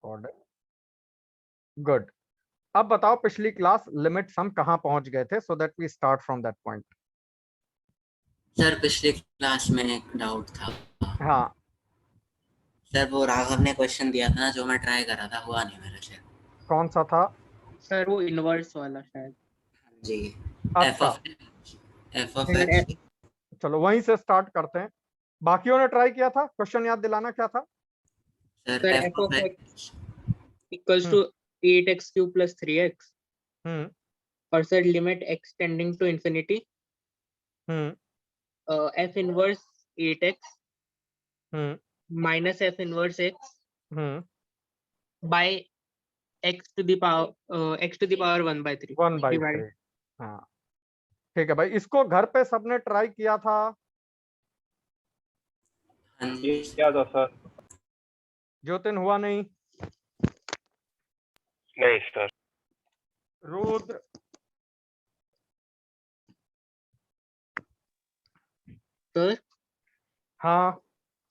Order. Good. अब बताओ पिछली क्लास लिमिट्स हम कहाँ पहुंच गए थे, so that we start from that point. Sir पिछली क्लास में एक डाउट था। हाँ सर वो राघव ने क्वेश्चन दिया था ना, जो मैं ट्राई कर रहा था, हुआ नहीं मेरे से। कौन सा था? सर वो इनवर्स वाला शायद। जी। एफ अच्छा ऑफ एक्स। चलो वहीं से स्टार्ट करते हैं। बाकियों ने ट्राई किया था, क्वेश्चन याद दिलाना क्या था? Sir sir f f of of x x equals hmm to 8x³ + 3x, hmm और sir limit x tending to infinity hmm f inverse 8x hmm minus f inverse x hmm by x⁻1/3 1/3। हाँ ठीक है भाई, इसको घर पे सबने try किया था? क्या था सर? ज्योतिन हुआ नहीं? नहीं सर। रुद्र? सर हाँ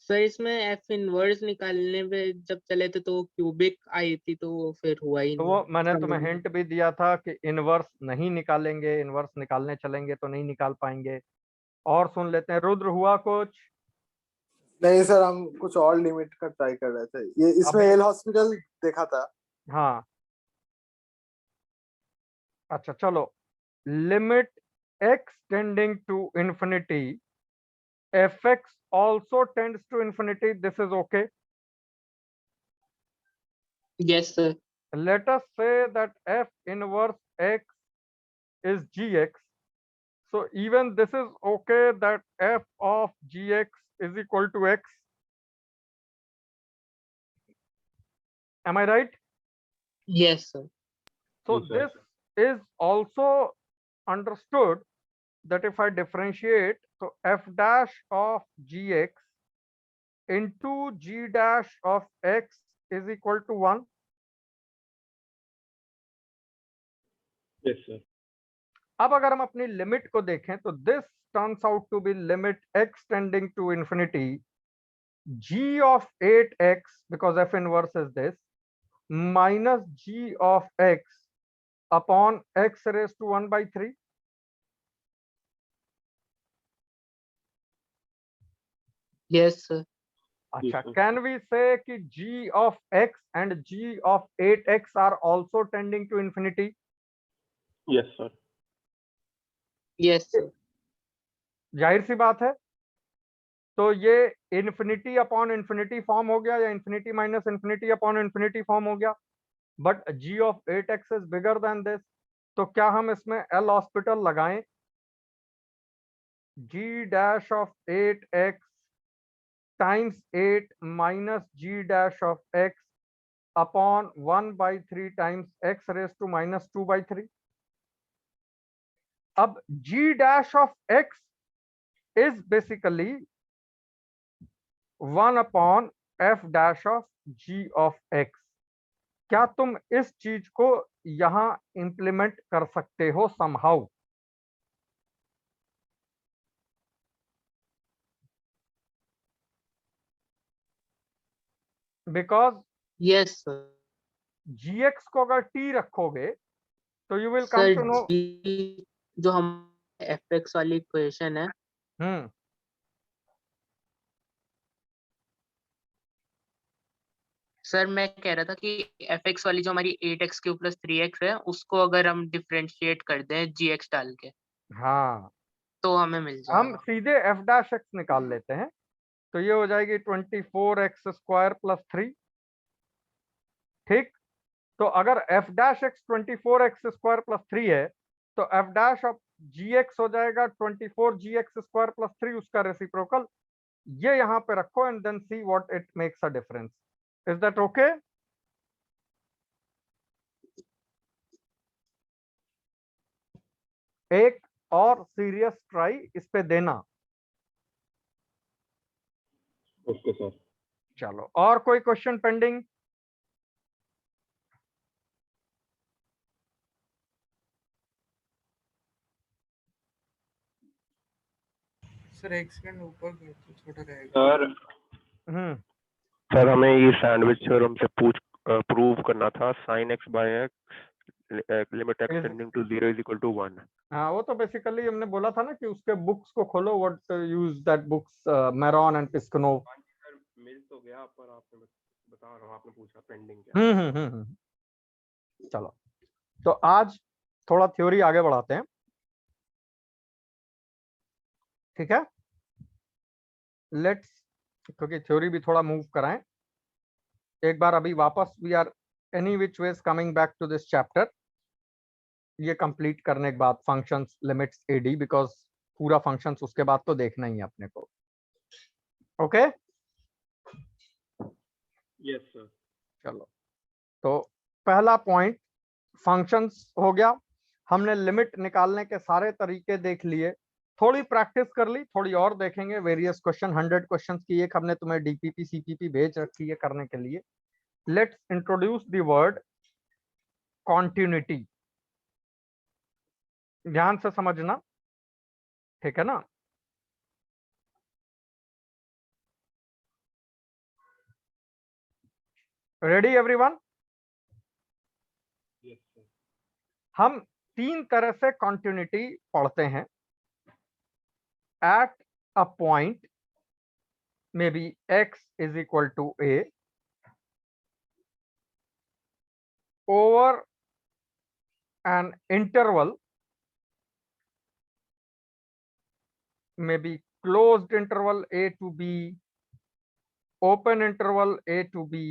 सर इसमें f इनवर्स निकालने पे जब चले थे तो क्यूबिक आई थी, तो फिर हुआ ही तो नहीं। वो मैंने तुम्हें हिंट भी दिया था कि इनवर्स नहीं निकालेंगे, इनवर्स निकालने चलेंगे तो नहीं निकाल पाएंगे। और सुन लेते हैं, रुद्र हुआ कुछ? नहीं सर, हम कुछ और लिमिट का ट्राई कर रहे थे। ये इसमें एल हॉस्पिटल देखा था। हाँ अच्छा चलो, limit x tending to infinity fx also tends to infinity, this is okay. Yes sir. Let us say that f inverse x is gx, so even this is okay, that f of gx is equal to x. Am I right? Yes sir. So Yes, sir. this is also understood that if I differentiate, so f dash of gx into g dash of x is equal to 1. Yes, sir. अब अगर हम अपनी limit को देखें तो this turns out to be limit x tending to infinity g of 8x because f inverse is this minus g of x upon x raised to 1/3. Yes sir. अच्छा, Yes, sir. can we say कि g of x and g of 8x are also tending to infinity? Yes, sir. Yes sir. जाहिर सी बात है। तो ये infinity upon infinity form हो गया या infinity minus infinity upon infinity form हो गया, but g of 8x is bigger than this, तो क्या हम इसमें एल हॉस्पिटल लगाएं? g dash of 8x times 8 minus g dash of x upon 1/3 times x raised to minus 2/3. अब g dash of x is basically 1 upon f dash of g of x. क्या तुम इस चीज को यहां implement कर सकते हो somehow? Because yes sir. gx को अगर t रखोगे तो you will come sir to know. जी जो हम fx वाली इक्वेशन है, हम्म सर मैं कह रहा था कि fx वाली जो हमारी 8x³ + 3x है, उसको अगर हम डिफरेंशिएट कर दें gx डाल के, हाँ, तो हमें मिल हम जाएगा। सीधे f डैश x निकाल लेते हैं, तो ये हो जाएगी 24x² + 3। ठीक, तो अगर f डैश x 24x² + 3 है तो f डैश ऑफ gx हो जाएगा 24gx² + 3, उसका रेसिप्रोकल। ये यहां पे रखो and then see what it makes a difference. Is that okay? एक और सीरियस ट्राई इस पे देना। Okay, sir. चलो, और कोई क्वेश्चन पेंडिंग? सर एक सेकंड ऊपर कर तो छोटा रहेगा। सर हम्म सर हमें ये सैंडविच थ्योरम से प्रूव करना था sin x by x limit x Is- tending to 0 is equal to 1। हाँ, वो तो बेसिकली हमने बोला था ना कि उसके बुक्स को खोलो, what use that books, Maron and Piskunov. मिल तो गया, पर आपने बता रहा हूँ, आपने पूछा पेंडिंग क्या। चलो, तो आज थोड़ा थ्योरी आगे बढ़ाते हैं, ठीक है। लेट्स, क्योंकि थ्योरी भी थोड़ा मूव कराएं एक बार। अभी वापस we are any which ways coming back to this chapter, ये कंप्लीट करने के बाद फंक्शंस, लिमिट्स, एडी, बिकॉज पूरा फंक्शंस उसके बाद तो देखना ही है अपने को। Okay yes sir. चलो, तो पहला पॉइंट फंक्शंस हो गया। हमने लिमिट निकालने के सारे तरीके देख लिए, थोड़ी प्रैक्टिस कर ली, थोड़ी और देखेंगे। वेरियस क्वेश्चन, 100 क्वेश्चंस की एक हमने तुम्हें डीपीपी सीपीपी भेज रखी है करने के लिए। Let's introduce the word continuity. ध्यान से समझना, ठीक है ना। Ready everyone? Yes sir. हम तीन तरह से कॉन्टिन्यूटी पढ़ते हैं। At a point may be x is equal to a, over an interval may be closed interval a to b, open interval a to b,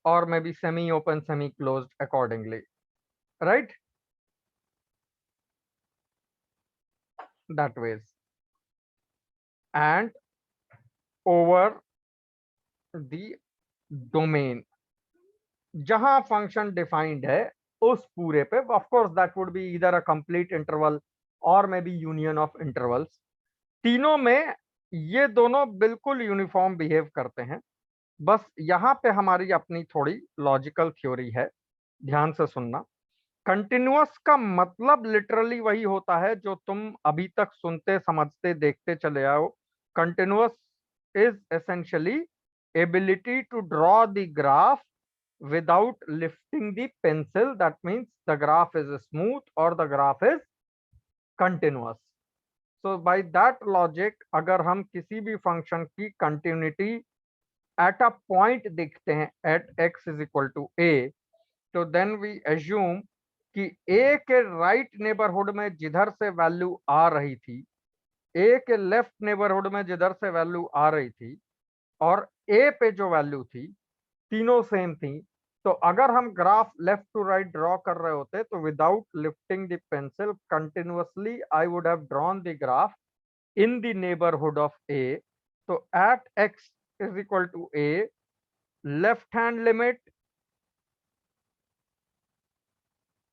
or maybe semi open semi closed accordingly, right? That ways, and over the domain जहां function defined है उस पूरे पे, of course that would be either a complete interval और may be union of intervals. तीनों में ये दोनों बिल्कुल यूनिफॉर्म बिहेव करते हैं। बस यहाँ पे हमारी अपनी थोड़ी लॉजिकल थ्योरी है, ध्यान से सुनना। कंटिन्यूअस का मतलब लिटरली वही होता है जो तुम अभी तक सुनते समझते देखते चले आओ। Continuous is essentially ability to draw the graph without lifting the pencil. That means the graph is smooth or the graph is continuous. So by that logic, अगर हम किसी भी फंक्शन की कंटिन्यूटी एट अ पॉइंट देखते हैं at x is equal to a, तो then we assume कि a के राइट नेबरहुड में जिधर से वैल्यू आ रही थी, a के लेफ्ट नेबरहुड में जिधर से वैल्यू आ रही थी, और a पे जो वैल्यू थी, तीनों सेम थी। तो अगर हम graph left to right draw कर रहे होते तो without lifting the pencil continuously I would have drawn the graph in the neighbourhood of a. तो at x is equal to a, left hand limit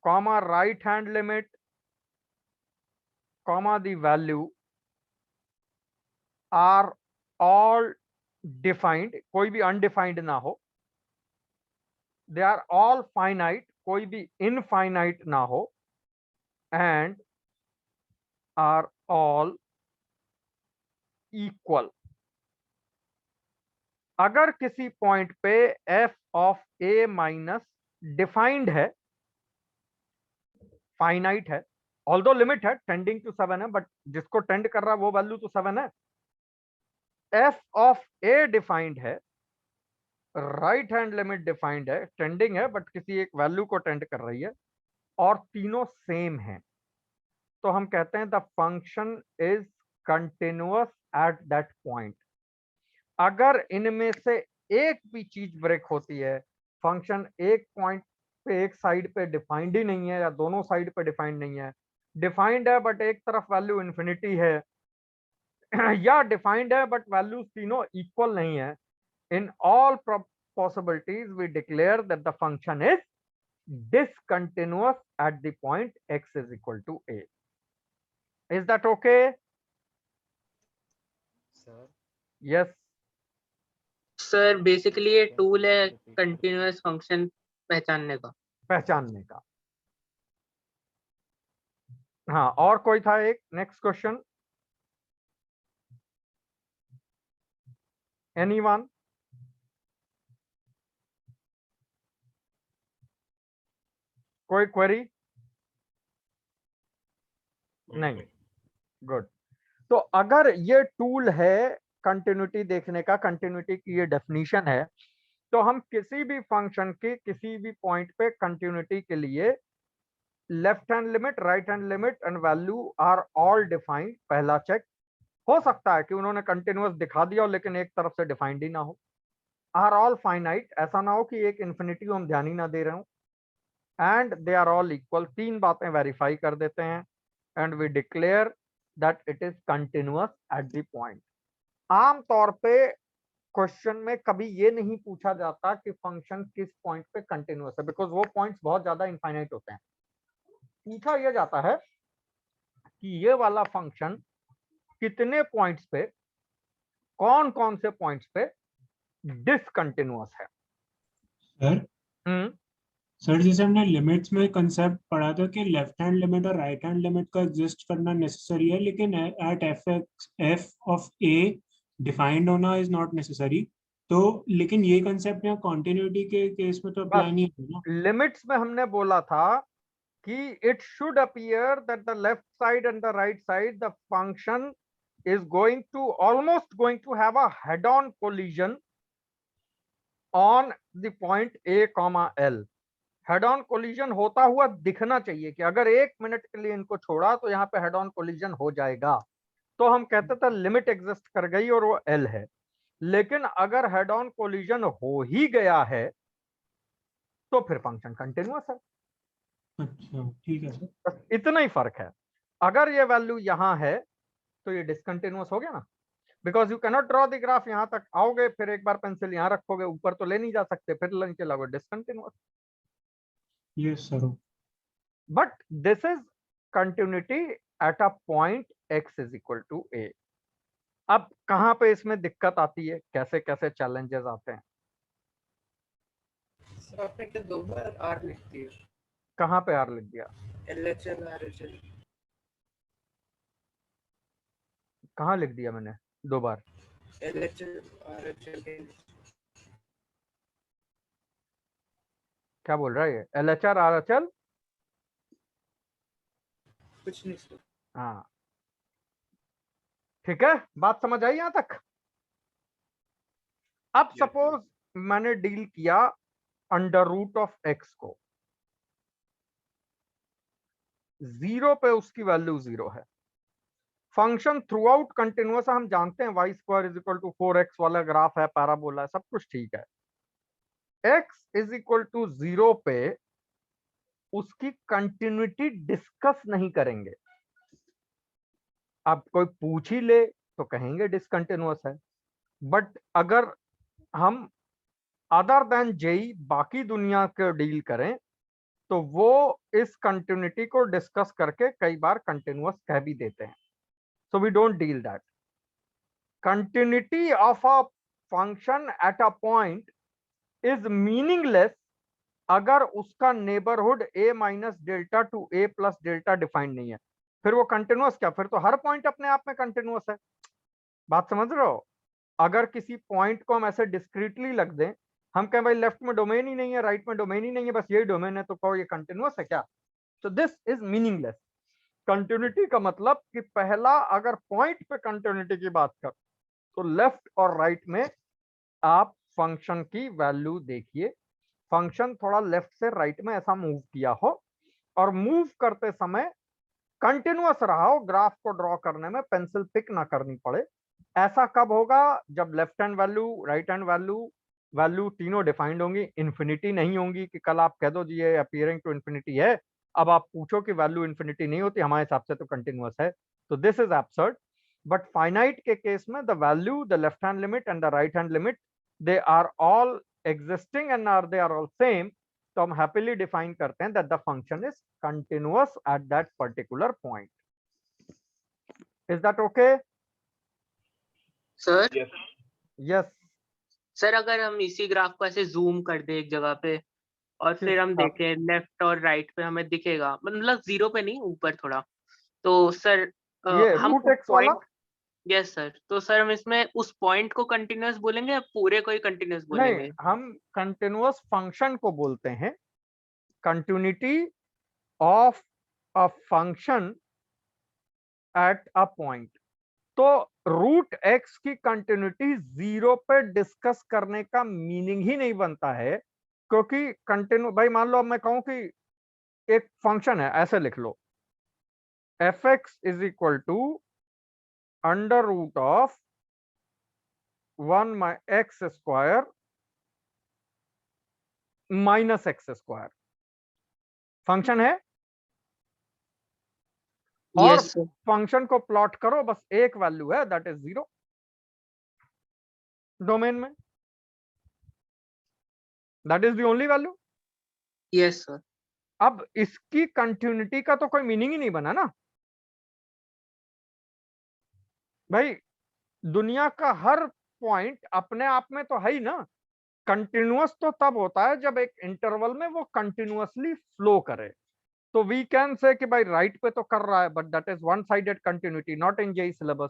comma right hand limit comma the value are all defined, कोई भी undefined ना हो। दे are all finite, कोई भी infinite ना हो, and are all equal. अगर किसी पॉइंट पे f of a minus defined है, फाइनाइट है, ऑल्दो लिमिट है टेंडिंग टू 7 है, बट जिसको टेंड कर रहा है वो वैल्यू तो 7 है। f ऑफ a डिफाइंड है, राइट हैंड लिमिट डिफाइंड है, टेंडिंग है बट किसी एक वैल्यू को टेंड कर रही है, और तीनों सेम है, तो हम कहते हैं the function is continuous at that point. अगर इनमें से एक भी चीज ब्रेक होती है, फंक्शन एक पॉइंट पे एक साइड पे डिफाइंड ही नहीं है, या दोनों साइड पे डिफाइंड नहीं है, डिफाइंड है बट एक तरफ वैल्यू इन्फिनिटी है, या डिफाइंड है बट वैल्यूज तीनों इक्वल नहीं है, in all possibilities we declare that the function is discontinuous at the point x is equal to a. Is that okay? Sir Yes. Sir basically ये tool है continuous function पहचानने का। पहचानने का। हाँ, और कोई था एक नेक्स्ट क्वेश्चन? एनीवन? कोई क्वेरी? नहीं, गुड। तो अगर ये टूल है कंटिन्यूटी देखने का, कंटिन्यूटी की ये डेफिनेशन है, तो हम किसी भी फंक्शन के किसी भी पॉइंट पे कंटिन्यूटी के लिए left hand limit, right hand limit and value are all defined. पहला चेक। हो सकता है कि उन्होंने कंटिन्यूअस दिखा दिया हो लेकिन एक तरफ से डिफाइंड ही ना हो। आर ऑल फाइनाइट, ऐसा ना हो कि एक इंफिनिटी हम ध्यान ही ना दे रहे हो। And they are all equal, तीन बातें वेरीफाई कर देते हैं। And we declare that it is continuous at the point. आम तौर पे क्वेश्चन में कभी ये नहीं पूछा जाता कि फंक्शन किस पॉइंट पे कंटिन्यूअस है, बिकॉज वो पॉइंट्स बहुत ज्यादा इनफाइनाइट होते हैं। पूछा यह जाता है कि ये वाला फंक्शन कितने पॉइंट्स पे, कौन कौन से पॉइंट्स पे डिसकंटिन्यूअस है। सर सर जैसे हमने लिमिट्स में कंसेप्ट पढ़ा था कि लेफ्ट हैंड लिमिट और राइट हैंड लिमिट का एग्जिस्ट करना नेसेसरी है, लेकिन at f of a defined होना इज नॉट नेसेसरी। तो लेकिन ये कंसेप्ट यहाँ कॉन्टिन्यूटी के केस में तो अप्लाई नहीं होगा ना। लिमिट्स में हमने बोला था कि it should appear that the left side and the right side the function is going to have a head-on collision on the point A, L. Head-on collision होता हुआ दिखना चाहिए कि अगर 1 मिनट के लिए इनको छोड़ा तो यहाँ पे head-on collision हो जाएगा, तो हम कहते थे लिमिट एग्जिस्ट कर गई और वो L है। लेकिन अगर head-on collision हो ही गया है तो फिर फंक्शन कंटिन्यूअस है। अच्छा ठीक है सर। बस इतना ही फर्क है। अगर ये वैल्यू यहाँ है तो ये डिसकंटिन्यूअस हो गया ना, because you cannot draw the graph. यहां तक आओगे फिर एक बार पेंसिल यहां रखोगे, ऊपर तो ले नहीं जा सकते, फिर नीचे लगोगे, discontinuous. Yes sir. But this is continuity at a point x is equal to a। अब कहां पे इसमें दिक्कत आती है, कैसे कैसे चैलेंजेस आते हैं? सर आपने क्या 2 बार आर लिख दिया? कहां पे r लिख दिया? LHL RHL कहां लिख दिया मैंने 2 बार? LHL RHL क्या बोल रहा है ये? LHR RHL? कुछ नहीं सर। हाँ ठीक है, बात समझ आई यहां तक? अब Yes, सपोज मैंने डील किया अंडर रूट ऑफ x को, 0 पे उसकी वैल्यू 0 है। फंक्शन थ्रू आउट कंटिन्यूअस, हम जानते हैं y square is equal to 4x वाला ग्राफ है, पैराबोला है, सब कुछ ठीक है। x इज इक्वल टू 0 पे उसकी कंटिन्यूटी डिस्कस नहीं करेंगे। अब कोई पूछ ही ले तो कहेंगे डिसकंटिन्यूअस है। बट अगर हम अदर देन जेई बाकी दुनिया के डील करें तो वो इस कंटिन्यूटी को डिस्कस करके कई बार कंटिन्यूअस कह भी देते हैं। So we don't deal that. Continuity of a function at a point is meaningless अगर उसका neighbourhood a minus delta two a plus delta defined नहीं है। फिर वो कंटिन्यूअस क्या? फिर तो हर पॉइंट अपने आप में कंटिन्यूअस है। बात समझ रहे हो? अगर किसी पॉइंट को हम ऐसे डिस्क्रीटली लग दें, हम कहें भाई लेफ्ट में डोमेन ही नहीं है, राइट में डोमेन ही नहीं है, बस यही डोमेन है, तो कहो ये कंटिन्यूअस है क्या? So this is meaningless. Continuity का मतलब कि पहला अगर पॉइंट पे कंटिन्यूटी की बात कर तो लेफ्ट और राइट में आप फंक्शन की वैल्यू देखिए। फंक्शन थोड़ा लेफ्ट से राइट में ऐसा मूव किया हो और मूव करते समय कंटिन्यूअस रहा हो, ग्राफ को ड्रॉ करने में पेंसिल पिक ना करनी पड़े। ऐसा कब होगा? जब left hand value, right hand value तीनों डिफाइंड होंगी, इंफिनिटी नहीं होंगी कि कल आप कह दो जी ये अपीयरिंग टू इंफिनिटी है, अब आप पूछो कि वैल्यू इंफिनिटी नहीं होती, हमारे हिसाब से तो कंटिन्यूअस है, तो this is absurd. But finite के केस में the value, the left hand limit and the right hand limit, they are all existing and they are all same, तो हम हैप्पीली डिफाइन करते हैं that the function is continuous at that particular point. Is that okay? Sir yes, yes. Sir अगर हम इसी graph को ऐसे zoom कर दे एक जगह पे और फिर हम देखें लेफ्ट और राइट पे, हमें दिखेगा मतलब 0 पे नहीं, ऊपर थोड़ा, तो सर ये हम रूट एक्स वाला? यस सर, तो सर हम इसमें उस पॉइंट को कंटिन्यूअस बोलेंगे या पूरे को ही कंटिन्यूअस बोलेंगे? नहीं, हम कंटिन्यूअस फंक्शन को बोलते हैं। Continuity of a function at a point. तो रूट एक्स की कंटिन्यूटी जीरो पे डिस्कस करने का मीनिंग ही नहीं बनता है, क्योंकि कंटिन्यू भाई मान लो अब मैं कहूं कि एक फंक्शन है, ऐसे लिख लो f x is equal to under root of 1 x square minus x square function है, और यस सर, फंक्शन को प्लॉट करो, बस एक वैल्यू है दैट इज 0 डोमेन में, that is the only value. Yes sir, अब इसकी कंटिन्यूटी का तो कोई मीनिंग ही नहीं बना ना भाई, दुनिया का हर पॉइंट अपने आप में तो है ही ना। कंटिन्यूअस तो तब होता है जब एक इंटरवल में वो कंटिन्यूअसली फ्लो करे, तो वी कैन से कि भाई राइट पे तो कर रहा है, but that is one sided continuity, not in JEE syllabus.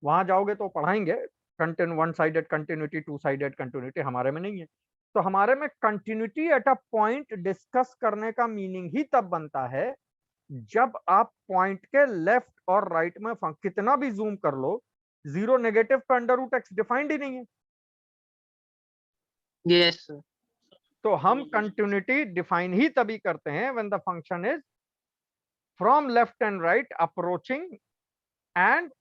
वहां जाओगे तो पढ़ाएंगे one sided continuity, two sided continuity, हमारे में नहीं है। तो हमारे में continuity at a point discuss करने का मीनिंग ही तब बनता है जब आप पॉइंट के लेफ्ट और राइट में कितना भी जूम कर लो, जीरो नेगेटिव पे अंडर रूट एक्स डिफाइंड ही नहीं है। यस सर, तो हम कंटिन्यूटी डिफाइन ही तभी करते हैं when the function is from left and right approaching and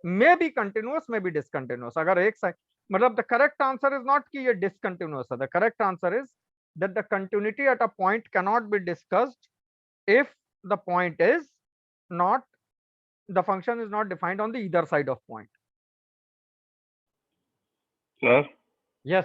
may be continuous may be discontinuous. अगर एक साइड मतलब the correct answer is not कि ये डिसकंटिन्यूअस है, the correct answer is that the continuity at a point can not be discussed if the point is not, the function is not defined on the either side of point. Sir Yes,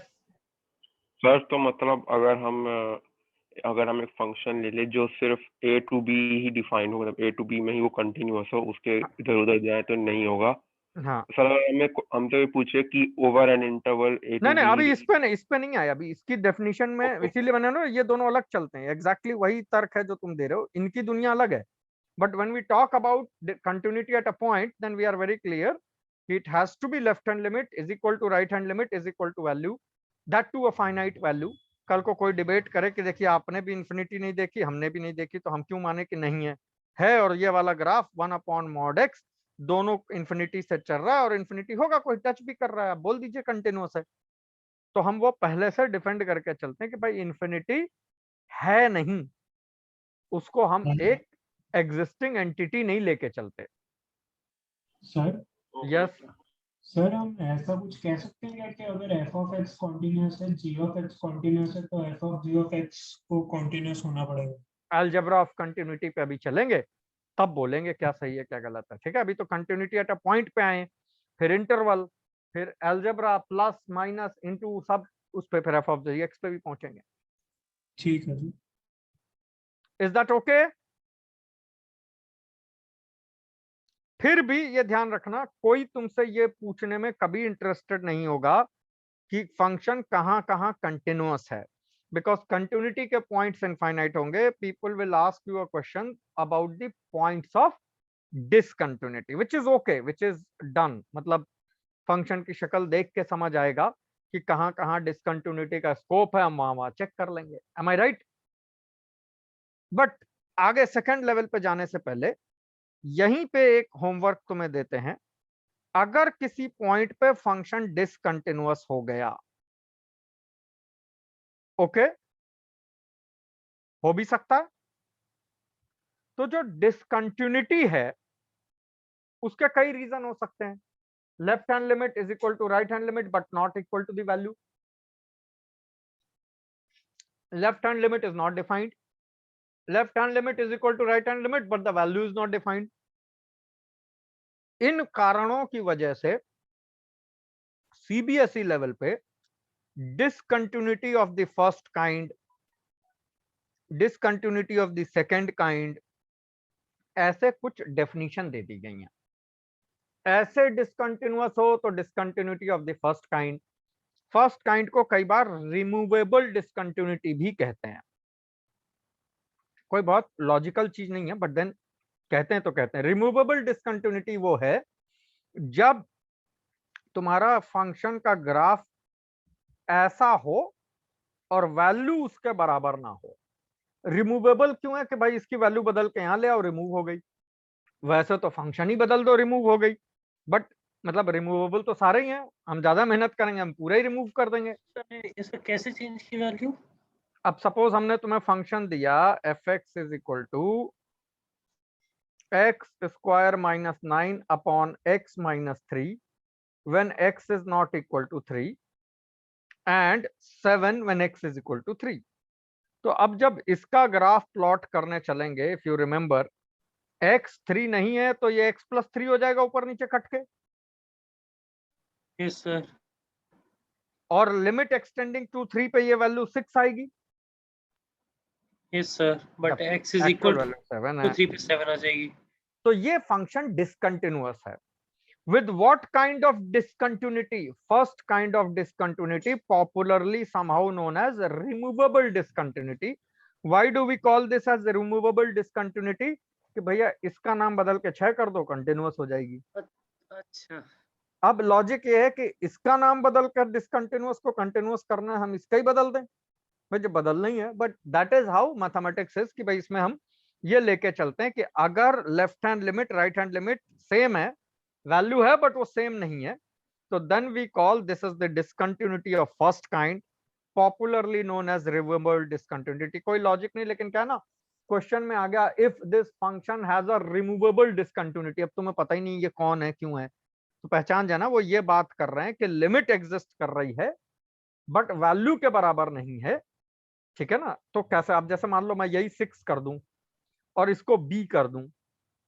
sir तो मतलब अगर हम एक function ले ले जो सिर्फ a to b ही डिफाइन हो, मतलब a टू b में ही वो कंटिन्यूअस हो, उसके इधर उधर जाए तो नहीं होगा। हाँ सर अगर हमसे पूछे कि ओवर एन इंटरवल a नहीं टू नहीं, b अभी इस पे नहीं आया, अभी इसकी डेफिनेशन में, ओके इसीलिए मैंने ना ये दोनों अलग चलते हैं, एग्जैक्टली वही तर्क है जो तुम दे रहे हो, इनकी दुनिया अलग है। But when we talk about continuity at a point then we are very clear, it has to be left hand limit is equal to right hand limit is equal to value, that to a finite value. कल को कोई debate करे कि देखिए आपने भी infinity नहीं देखी, हमने भी नहीं देखी, तो हम क्यों माने कि नहीं है। और ये वाला ग्राफ 1/mod x दोनों इन्फिनिटी से चल रहा है, और इन्फिनिटी होगा, कोई टच भी कर रहा है, आप बोल दीजिए कंटिन्यूअस है। तो हम वो पहले से डिफेंड करके चलते हैं कि भाई इन्फिनिटी है नहीं, उसको हम एक एग्जिस्टिंग एंटिटी नहीं लेके चलते। सर यस, सर हम ऐसा कुछ कह सकते हैं क्या कि अगर f of x कॉन्टिन्यूअस है, g of x कॉन्टिन्यूअस है, तो f of g of x को कॉन्टिन्यूअस होना पड़ेगा? अलजेब्रा ऑफ कंटिन्यूटी पे अभी चलेंगे, तब बोलेंगे क्या सही है क्या गलत है, ठीक है। अभी तो कंटिन्यूटी एट अ पॉइंट पे आए, फिर इंटरवल, फिर अलजेब्रा प्लस माइनस इनटू सब उस पे, फिर एफ ऑफ द एक्स पे भी पहुंचेंगे। ठीक है जी। Is that okay? फिर भी ये ध्यान रखना, कोई तुमसे ये पूछने में कभी इंटरेस्टेड नहीं होगा कि फंक्शन कहां कहां कंटिन्यूअस है, बिकॉज कंटिन्यूटी के पॉइंट्स इनफाइनाइट होंगे। People will ask you a question about the points of discontinuity, which is okay, which is done, मतलब फंक्शन की शक्ल देख के समझ आएगा कि कहां कहां डिसकंटिन्यूटी का स्कोप है, हम वहां चेक कर लेंगे। Am I right? बट आगे सेकंड लेवल पे जाने से पहले यहीं पे एक होमवर्क तुम्हें देते हैं। अगर किसी पॉइंट पे फंक्शन डिसकंटिन्यूअस हो गया, ओके, हो भी सकता है, तो जो डिसकंटिन्यूटी है उसके कई रीजन हो सकते हैं। Left hand limit is equal to right hand limit but not equal to the value, left hand limit is not defined, left hand limit is equal to right hand limit but the value is not defined. इन कारणों की वजह से CBSE level पे discontinuity of the first kind, discontinuity of the second kind, ऐसे कुछ definition दे दी गई हैं। ऐसे डिसकंटिन्यूअस हो तो discontinuity of the first kind, first kind को कई बार रिमूवेबल डिसकंटिन्यूटी भी कहते हैं। कोई बहुत लॉजिकल चीज नहीं है, बट देन कहते हैं तो कहते हैं। रिमूवेबल डिसकंटिन्यूटी वो है जब तुम्हारा फंक्शन का ग्राफ ऐसा हो और वैल्यू उसके बराबर ना हो। रिमूवेबल क्यों है कि भाई इसकी वैल्यू बदल के यहाँ ले आओ, रिमूव हो गई। वैसे तो फंक्शन ही बदल दो, रिमूव हो गई, बट मतलब रिमूवेबल तो सारे ही हैं, हम ज्यादा मेहनत करेंगे, हम पूरा ही रिमूव कर देंगे। इसमें कैसे चेंज की वैल्यू? अब सपोज हमने तुम्हें फंक्शन दिया f x is equal to x square minus 9 upon x minus 3 when x is not equal to 3 and 7 when x is equal to 3। तो अब जब इसका ग्राफ प्लॉट करने चलेंगे, इफ यू रिमेंबर x 3 नहीं है तो ये x प्लस 3 हो जाएगा ऊपर नीचे कट के। Yes sir. और लिमिट एक्सटेंडिंग टू 3 पे ये वैल्यू 6 आएगी। Yes sir, but x is Actual equal value 7 to है। 3 पे 7 आ जाएगी। तो ये फंक्शन डिसकंटिन्यूअस है। With what kind of discontinuity? First kind of discontinuity, popularly somehow known as removable discontinuity. Why do we call this as removable discontinuity? कि भैया इसका नाम बदल के 6 कर दो, कंटिन्यूअस हो जाएगी। अच्छा, अब लॉजिक ये है कि इसका नाम बदल कर डिसकंटिन्यूअस को कंटिन्यूअस करना है, हम इसका ही बदल दें। भाई जो बदल नहीं है, but that is how mathematics is कि भाई इसमें हम ये लेके चलते हैं कि अगर left hand limit right hand limit same है, वैल्यू है बट वो सेम नहीं है, तो then we call this is the discontinuity of first kind, popularly known as removable discontinuity. कोई लॉजिक नहीं, लेकिन क्या ना क्वेश्चन में आ गया if this function has a removable discontinuity. अब तुम्हें पता ही नहीं ये कौन है क्यों है, तो पहचान जाना वो ये बात कर रहे हैं कि लिमिट एग्जिस्ट कर रही है बट वैल्यू के बराबर नहीं है। ठीक है ना? तो कैसे, आप जैसे मान लो मैं यही 6 कर दूं और इसको b कर दूं,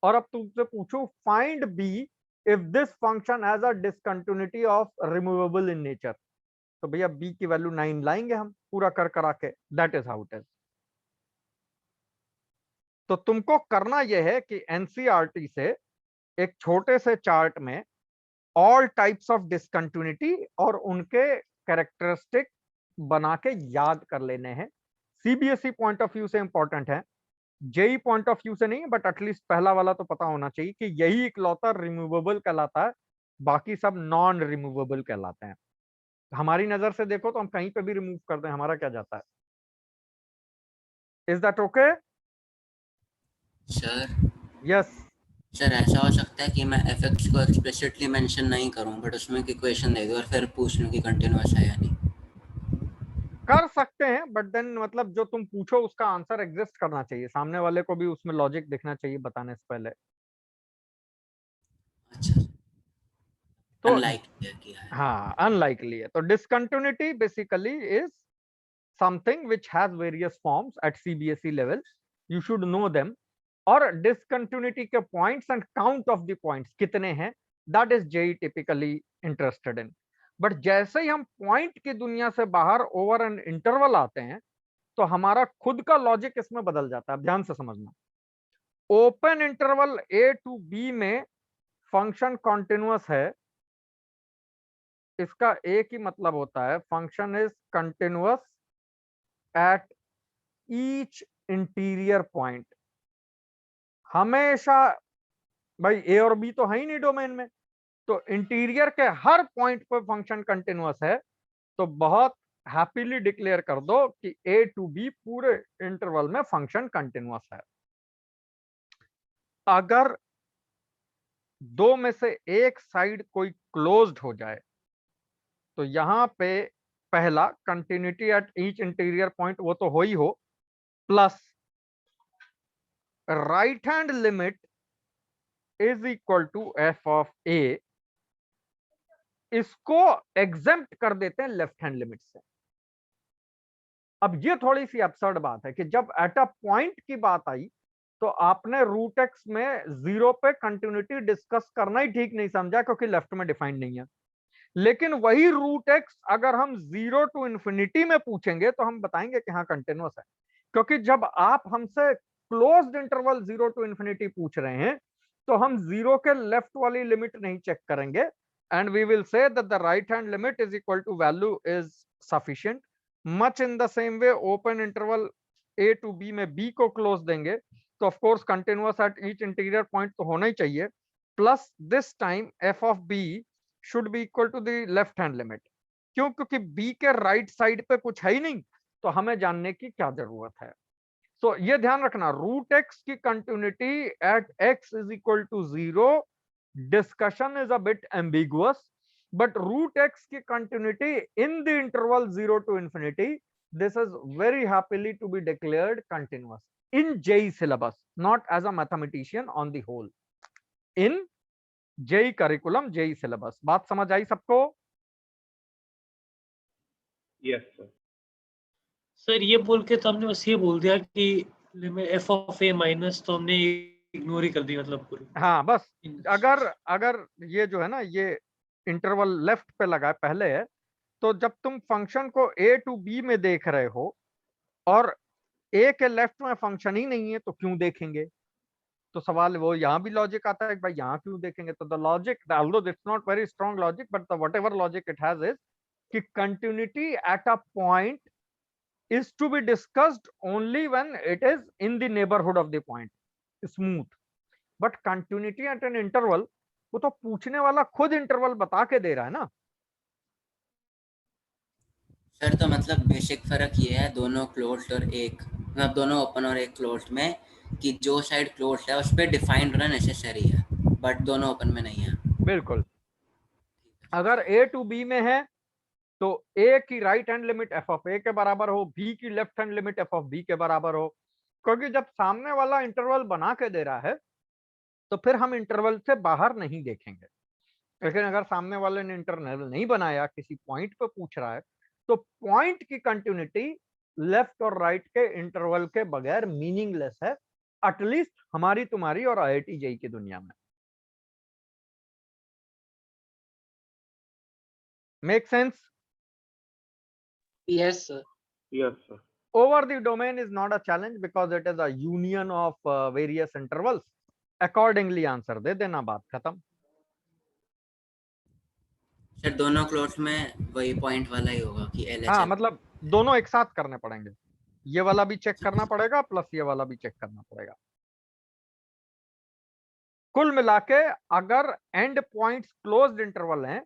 और अब तुमसे पूछूं find b if this function has a discontinuity of removable in nature, तो भैया b की वैल्यू 9 लाएंगे हम पूरा कर करा के। That is how it is. तो तुमको करना यह है कि एनसीईआरटी से एक छोटे से चार्ट में ऑल टाइप्स ऑफ डिसकंटिन्यूटी और उनके कैरेक्टरिस्टिक बना के याद कर लेने हैं। सीबीएसई पॉइंट ऑफ व्यू से इंपॉर्टेंट है, जेई पॉइंट ऑफ व्यू से नहीं, बट एटलीस्ट पहला वाला तो पता होना चाहिए कि यही इकलौता रिमूवेबल कहलाता है, बाकी सब नॉन रिमूवेबल कहलाते हैं। हमारी नजर से देखो तो हम कहीं पे भी रिमूव कर दें, हमारा क्या जाता है। Is that okay? Sir yes. Sir ऐसा हो सकता है कि मैं एफएक्स को एक्सप्लिसिटली मेंशन नहीं करूं बट उसमें की इक्वेशन दे दूं और फिर पूछ लूं कि कंटीन्यूअस है या नहीं। कर सकते हैं, बट देन मतलब जो तुम पूछो उसका आंसर एग्जिस्ट करना चाहिए, सामने वाले को भी उसमें लॉजिक दिखना चाहिए बताने से पहले। अच्छा, तो अनलाइकली किया है। हाँ, अनलाइकली है। तो discontinuity basically is something which has various forms at CBSE level, you should know them. और डिसकंटिन्यूटी के points and count of the points कितने हैं, that is JEE typically interested in. But जैसे ही हम पॉइंट की दुनिया से बाहर ओवर एन इंटरवल आते हैं तो हमारा खुद का लॉजिक इसमें बदल जाता है। ध्यान से समझना, open interval A to B में फंक्शन कॉन्टिन्यूअस है, इसका एक ही मतलब होता है function is continuous at each interior point. हमेशा भाई ए और बी तो है ही नहीं डोमेन में, तो इंटीरियर के हर पॉइंट पर फंक्शन कंटिन्यूअस है, तो बहुत हैप्पीली डिक्लेयर कर दो कि ए टू बी पूरे इंटरवल में फंक्शन कंटिन्यूअस है। अगर दो में से एक साइड कोई क्लोज्ड हो जाए तो यहां पे पहला continuity at each interior point वो तो हो ही हो, plus right hand limit is equal to f of a, इसको एग्जेम्प्ट कर देते हैं लेफ्ट हैंड लिमिट से। अब ये थोड़ी सी absurd बात है कि जब एट अ पॉइंट की बात आई तो आपने रूट एक्स में जीरो पे कंटिन्यूटी डिस्कस करना ही ठीक नहीं समझा क्योंकि लेफ्ट में डिफाइंड नहीं है। लेकिन वही रूट एक्स अगर हम जीरो टू इंफिनिटी में पूछेंगे तो हम बताएंगे कि हाँ कंटिन्यूअस है, क्योंकि जब आप हमसे closed interval zero to infinity पूछ रहे हैं तो हम जीरो के लेफ्ट वाली लिमिट नहीं चेक करेंगे, and we will say that the right hand limit is equal to value is sufficient. Much in the same way open interval A to B में बी को क्लोज देंगे तो of course continuous at each interior point तो होना ही चाहिए, plus this time F of B should be equal to the left hand limit. क्यों? क्योंकि बी के राइट साइड पे कुछ है ही नहीं, तो हमें जानने की क्या जरूरत है। सो ये ध्यान रखना, रूट एक्स की continuity at X is equal to 0 discussion is a bit ambiguous, but root x की continuity in the interval 0 to infinity, this is very happily to be declared continuous in JEE syllabus, not as a mathematician on the whole, in JEE curriculum, JEE syllabus. बात समझ आई सबको? Yes sir. Sir ये बोल के तो हमने बस ये बोल दिया कि एफ ऑफ ए माइनस, तो हमने इग्नोर ही कर दी मतलब पूरी। हाँ बस, अगर ये जो है ना, ये इंटरवल लेफ्ट पे लगा है पहले है, तो जब तुम फंक्शन को a टू b में देख रहे हो और a के लेफ्ट में फंक्शन ही नहीं है तो क्यों देखेंगे? तो सवाल वो यहाँ भी लॉजिक आता है कि भाई यहाँ क्यों देखेंगे? तो the logic, although it's not very strong logic, but the whatever logic it has is कि continuity at a point is to be discussed only when it is in the neighborhood of the point, smooth. But continuity at an interval, वो तो पूछने वाला खुद interval बता के दे रहा है ना। सर तो मतलब बेसिक फर्क ये है दोनों क्लोज्ड और एक, मतलब दोनों ओपन और एक क्लोज्ड में, कि जो साइड क्लोज्ड है उस पे डिफाइंड होना नेसेसरी है, बट दोनों ओपन में नहीं है। बिल्कुल, अगर a टू b में है तो a की right hand limit f of a के बराबर हो, b की left hand limit f of b के बराबर हो, क्योंकि जब सामने वाला इंटरवल बना के दे रहा है तो फिर हम इंटरवल से बाहर नहीं देखेंगे। लेकिन अगर सामने वाले ने इंटरवल नहीं बनाया, किसी पॉइंट पे पूछ रहा है, तो पॉइंट की कंटिन्यूटी लेफ्ट और राइट के इंटरवल के बगैर मीनिंगलेस है, एटलीस्ट हमारी तुम्हारी और IIT JEE की दुनिया में। Make sense? Yes sir. Yes sir. Over the domain is not a challenge because it is a union of various intervals. Accordingly answer दे देना, बात खत्म। सर दोनों क्लोज्ड में वही पॉइंट वाला ही होगा कि LHS। हाँ मतलब दोनों एक साथ करने पड़ेंगे, ये वाला भी चेक करना पड़ेगा प्लस ये वाला भी चेक करना पड़ेगा। कुल मिलाके अगर एंड पॉइंट्स क्लोज्ड इंटरवल हैं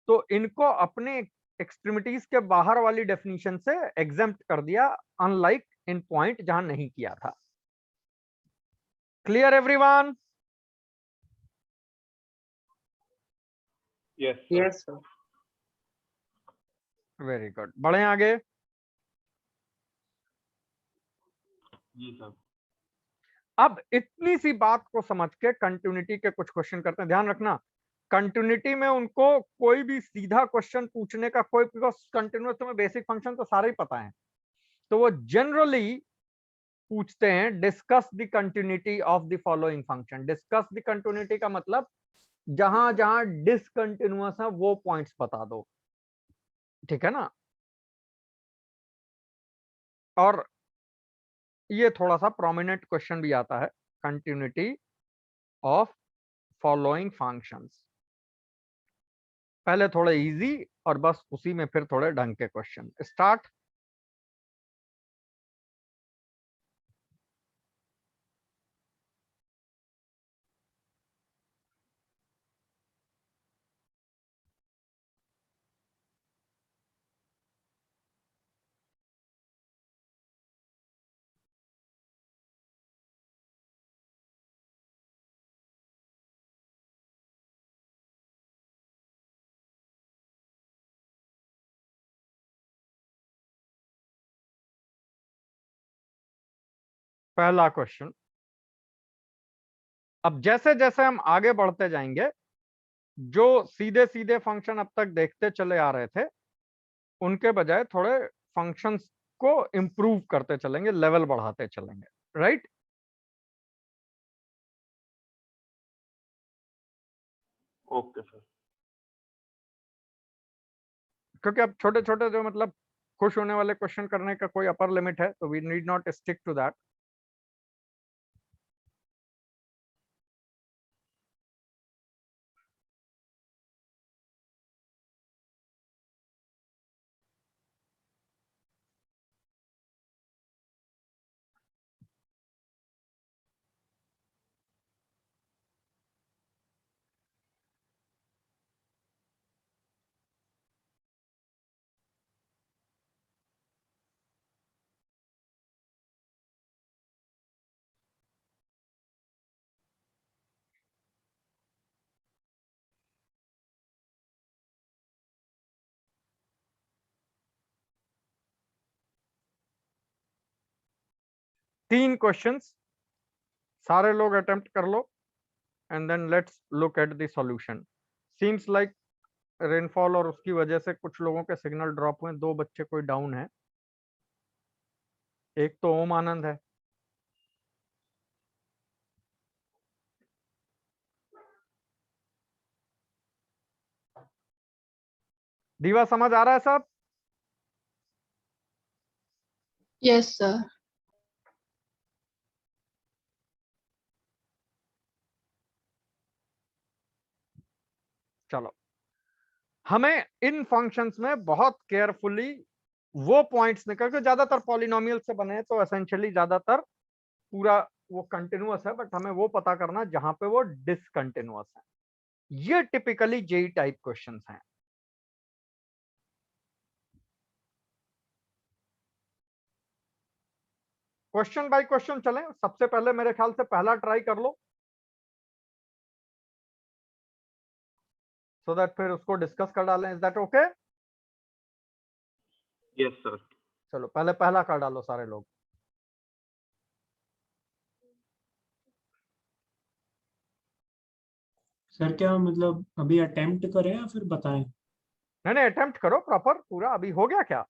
तो इनको अपने एक्सट्रीमिटीज के बाहर वाली डेफिनेशन से एग्जेम्प्ट कर दिया, अनलाइक इन पॉइंट जहां नहीं किया था। Clear everyone? Yes yes sir. Very good, बढ़े आगे। जी सर। अब इतनी सी बात को समझ के कंटिन्यूटी के कुछ क्वेश्चन करते हैं। ध्यान रखना, कंटिन्यूटी में उनको कोई भी सीधा क्वेश्चन पूछने का कोई, बिकॉज कंटिन्यूस में बेसिक फंक्शन तो सारे ही पता है, तो वो जनरली पूछते हैं discuss the continuity of the following function. Discuss the continuity का मतलब जहां जहां डिसकंटिन्यूअस है वो पॉइंट्स बता दो, ठीक है ना। और ये थोड़ा सा प्रोमिनेंट क्वेश्चन भी आता है, कंटिन्यूटी ऑफ फॉलोइंग फंक्शंस। पहले थोड़े इजी और बस उसी में फिर थोड़े ढंग के क्वेश्चन। स्टार्ट। पहला क्वेश्चन, अब जैसे जैसे हम आगे बढ़ते जाएंगे, जो सीधे सीधे फंक्शन अब तक देखते चले आ रहे थे उनके बजाय थोड़े फंक्शंस को इंप्रूव करते चलेंगे, लेवल बढ़ाते चलेंगे, राइट। Okay sir. क्योंकि अब छोटे छोटे जो मतलब खुश होने वाले क्वेश्चन करने का कोई अपर लिमिट है, तो we need not stick to that. 3 questions, सारे लोग अटेम्प्ट कर लो and then let's look at the solution. Seems like rainfall और उसकी वजह से कुछ लोगों के सिग्नल ड्रॉप हुए, 2 बच्चे कोई डाउन है, एक तो ओम आनंद है। दीवा समझ आ रहा है सब? Yes sir. चलो, हमें इन फंक्शंस में बहुत केयरफुली वो पॉइंट्स निकल के, ज्यादातर पॉलिनोमियल से बने हैं तो एसेंशियली ज्यादातर पूरा वो कंटिन्यूअस है, बट हमें वो पता करना जहां पे वो डिसकंटिन्यूअस है। ये टिपिकली जेई टाइप क्वेश्चंस हैं। क्वेश्चन बाय क्वेश्चन चलें। सबसे पहले मेरे ख्याल से पहला ट्राई कर लो, सो दैट फिर उसको डिस्कस कर डालें। Is that okay? Yes sir. चलो पहले पहला कर डालो सारे लोग। सर क्या मतलब अभी अटेम्प्ट करें या फिर बताएं? नहीं अटेम्प्ट करो प्रॉपर पूरा। अभी हो गया क्या?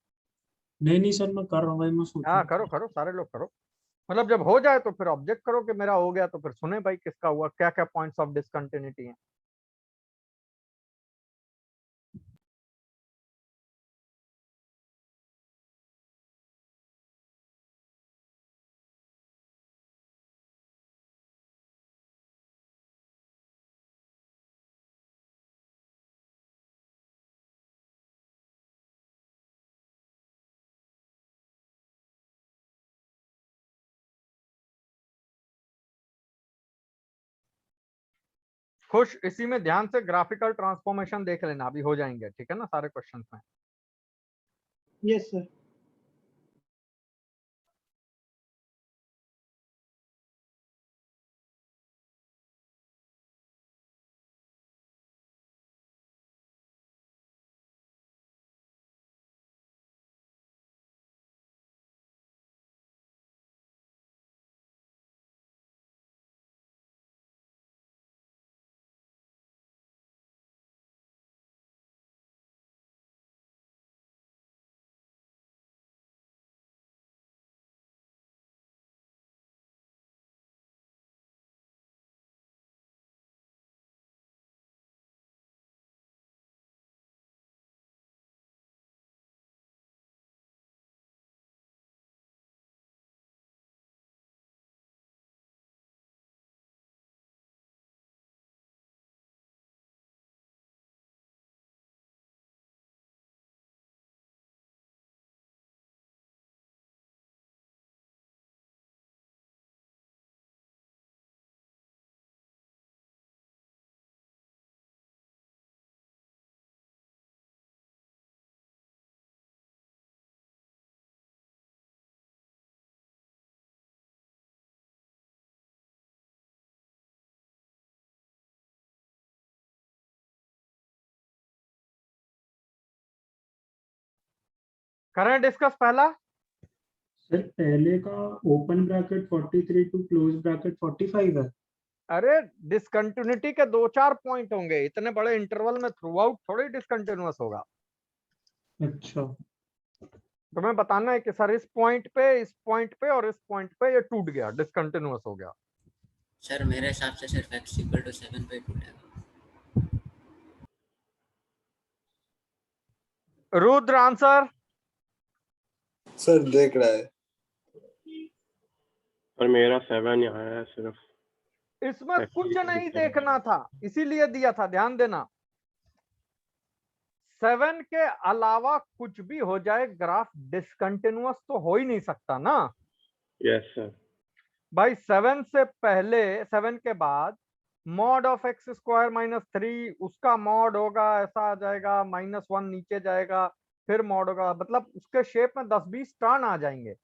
नहीं सर, मैं कर रहा हूँ भाई, मैं सोच रहा हाँ हूँ। करो करो, सारे लोग करो। मतलब जब हो जाए तो फिर ऑब्जेक्ट करो कि मेरा हो गया, तो फिर सुने भाई किसका हुआ, क्या क्या पॉइंट्स ऑफ डिसकंटिन्यूटी है। खुश, इसी में ध्यान से ग्राफिकल ट्रांसफॉर्मेशन देख लेना, अभी हो जाएंगे, ठीक है ना सारे क्वेश्चंस में। Yes sir. करें डिस्कस पहला। सर पहले का open bracket 43 to close bracket 45 है। अरे डिसकंटिन्यूटी के 2-4 पॉइंट होंगे, इतने बड़े इंटरवल में थ्रू आउट थोड़ी डिसकंटिन्यूअस होगा। अच्छा, तुम्हें बताना है कि सर इस पॉइंट पे, इस पॉइंट पे और इस पॉइंट पे ये टूट गया, डिसकंटिन्यूअस हो गया। सर मेरे हिसाब से सिर्फ x इक्वल टू 7 पे टूटेगा। रुद्र आंसर। सर देख रहा है। और मेरा 7 यहाँ है सिर्फ। इसमें कुछ नहीं देखना था, इसीलिए दिया था, ध्यान देना। 7 के अलावा कुछ भी हो जाए, ग्राफ डिसकंटिन्यूअस तो हो ही नहीं सकता ना। Yes sir. भाई 7 से पहले, 7 के बाद mod of x square minus 3, उसका मॉड होगा, ऐसा आ जाएगा, -1 नीचे जाएगा, फिर मॉड होगा, मतलब उसके शेप में 10-20 टर्न आ जाएंगे।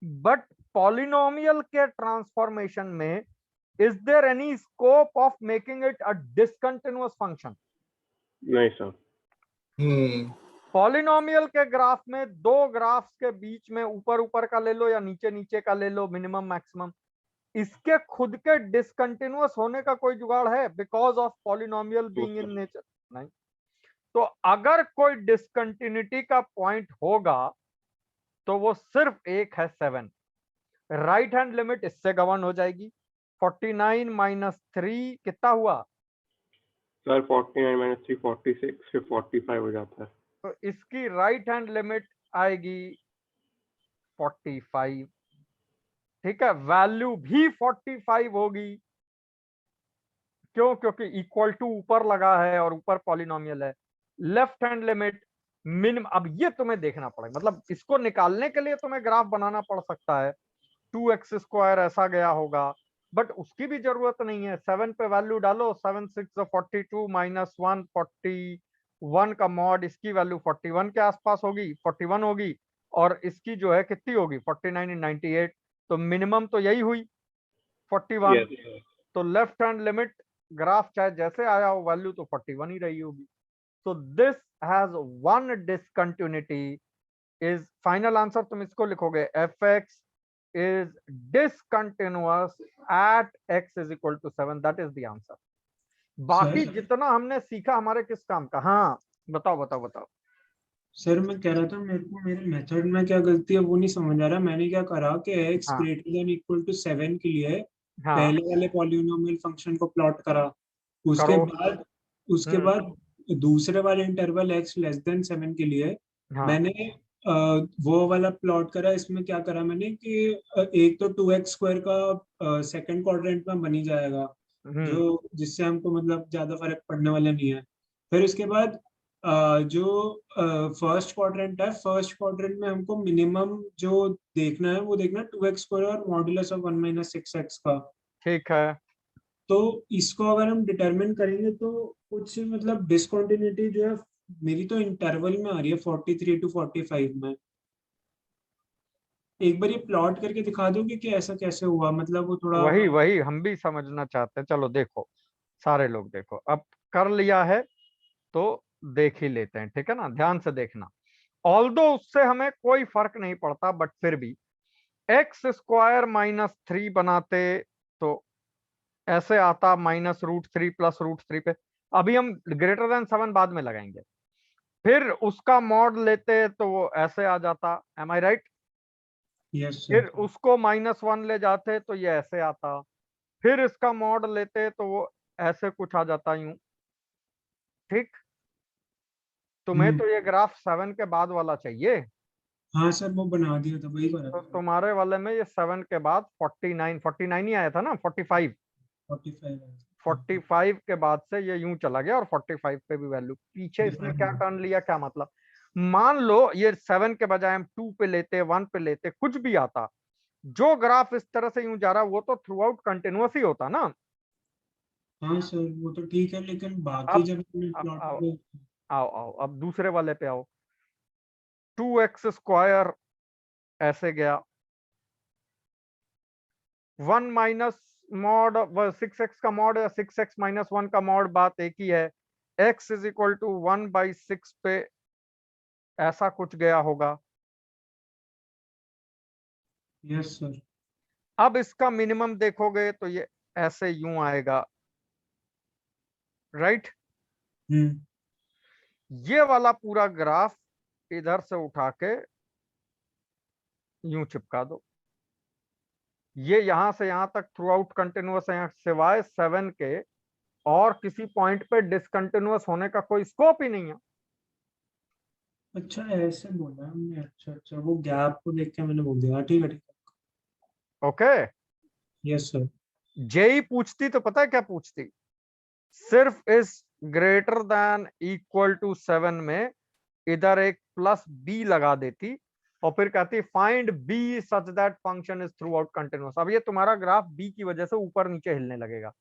बट पॉलिनोमियल के ट्रांसफॉर्मेशन में is there any scope of making it a discontinuous function? नहीं सर। पॉलिनोमियल के ग्राफ में दो ग्राफ्स के बीच में ऊपर ऊपर का ले लो या नीचे नीचे का ले लो, मिनिमम मैक्सिमम, इसके खुद के डिसकंटिन्यूअस होने का कोई जुगाड़ है because of polynomial being in nature? नहीं। तो अगर कोई डिसकंटिन्यूटी का पॉइंट होगा तो वो सिर्फ एक है 7। राइट हैंड लिमिट इससे गवर्न हो जाएगी। 49 माइनस 3 कितना हुआ सर? 49 माइनस 3 46, फिर 45 हो जाता है। तो इसकी राइट हैंड लिमिट आएगी 45। ठीक है, वैल्यू भी 45 होगी। क्यों? क्योंकि इक्वल टू ऊपर लगा है और ऊपर पॉलिनोमियल है। लेफ्ट हैंड लिमिट मिनिमम, अब ये तुम्हें देखना पड़ेगा, मतलब इसको निकालने के लिए तुम्हें ग्राफ बनाना पड़ सकता है। 2x² ऐसा गया होगा, बट उसकी भी जरूरत नहीं है। 7 पे वैल्यू डालो, 7 6 42 माइनस 1 41 का मॉड, इसकी वैल्यू 41 के आसपास होगी, 41 होगी, और इसकी जो है कितनी होगी 49 इन 98, तो मिनिमम तो यही हुई 41। Yes, sir. तो लेफ्ट हैंड लिमिट ग्राफ चाहे जैसे आया हो वैल्यू तो 41 ही रही होगी। तो this has one discontinuity is final answer. तुम इसको लिखोगे fx is discontinuous at x is equal to 7, that is the answer। बाकी सर, जितना हमने सीखा हमारे किस काम का? हाँ बताओ बताओ बताओ। सर मैं कह रहा था मेरे को मेरे मेथड में क्या गलती है वो नहीं समझ आ रहा। मैंने क्या करा कि x हाँ ग्रेटर देन इक्वल टू 7 के लिए हाँ पहले वाले पॉलिनोमियल फंक्शन को प्लॉट करा, उसके करो। उसके बाद दूसरे वाले इंटरवल x लेस देन 7 के लिए हाँ मैंने वो वाला प्लॉट करा। इसमें क्या करा मैंने कि एक तो 2x² का सेकंड क्वाड्रेंट में बनी जाएगा, जो जिससे हमको मतलब ज्यादा फर्क पड़ने वाला नहीं है। फिर उसके बाद जो फर्स्ट क्वाड्रेंट है, फर्स्ट क्वाड्रेंट में हमको मिनिमम जो देखना है वो देखना है 2x² और मॉड्यूलस ऑफ 1 माइनस 6x का। ठीक है। तो इसको अगर हम डिटरमिन करेंगे तो कुछ मतलब डिसकंटिन्यूटी जो है मेरी तो इंटरवल में आ रही है 43 to 45 में। एक बार ये प्लॉट करके दिखा दोगे कि ऐसा कैसे हुआ, मतलब वो थोड़ा। वही वही हम भी समझना चाहते हैं। चलो देखो, सारे लोग देखो, अब कर लिया है तो देख ही लेते हैं, ठीक है ना, ध्यान से देखना। ऑल्दो उससे हमें कोई फर्क नहीं पड़ता, बट फिर भी x² माइनस 3 बनाते तो ऐसे आता -√3 प्लस √3 पे। अभी हम ग्रेटर देन 7 बाद में लगाएंगे। फिर उसका मॉड लेते तो वो ऐसे आ जाता, एम आई राइट? यस फिर सर। उसको -1 ले जाते तो ये ऐसे आता। फिर इसका मॉड लेते तो वो ऐसे कुछ आ जाता यूं। ठीक, तुम्हें तो ये ग्राफ 7 के बाद वाला चाहिए, हाँ सर वो बना दिया था, वही करा तो था। तुम्हारे वाले में ये 7 के बाद 49 ही आया था ना, 45 45 के बाद से ये यूं चला गया और 45 पे भी वैल्यू। पीछे इसने क्या टर्न लिया, क्या मतलब? मान लो ये 7 के बजाय हम 2 पे लेते, 1 पे लेते, कुछ भी आता, जो ग्राफ इस तरह से यूं जा रहा वो तो थ्रू आउट कंटिन्यूअस ही होता ना। हाँ सर वो तो ठीक है, लेकिन बाकी अब जब हमने अब प्लॉट आओ किया। आओ आओ अब दूसरे वाले पे आओ। 2x² ऐसे गया, 1 माइनस मॉड 6x का मॉड या 6x माइनस 1 का मॉड, बात एक ही है। x इज इक्वल टू 1/6 पे ऐसा कुछ गया होगा। Yes sir. अब इसका मिनिमम देखोगे तो ये ऐसे यूं आएगा, राइट? ये वाला पूरा ग्राफ इधर से उठा के यूं चिपका दो। ये यहां से यहां तक थ्रू आउट कंटिन्यूअस है, सिवाय 7 के और किसी पॉइंट पे डिसकंटिन्यूअस होने का कोई स्कोप ही नहीं है। अच्छा ऐसे बोला हमने, अच्छा अच्छा वो गैप को देख के मैंने बोल दिया। ठीक है ठीक है। ओके। Yes sir. जेई पूछती तो पता है क्या पूछती? सिर्फ इस ग्रेटर देन इक्वल टू 7 में इधर एक प्लस बी लगा देती और फिर कहती find B such that function is throughout continuous. अब ये तुम्हारा ग्राफ बी की वजह से ऊपर नीचे हिलने लगेगा,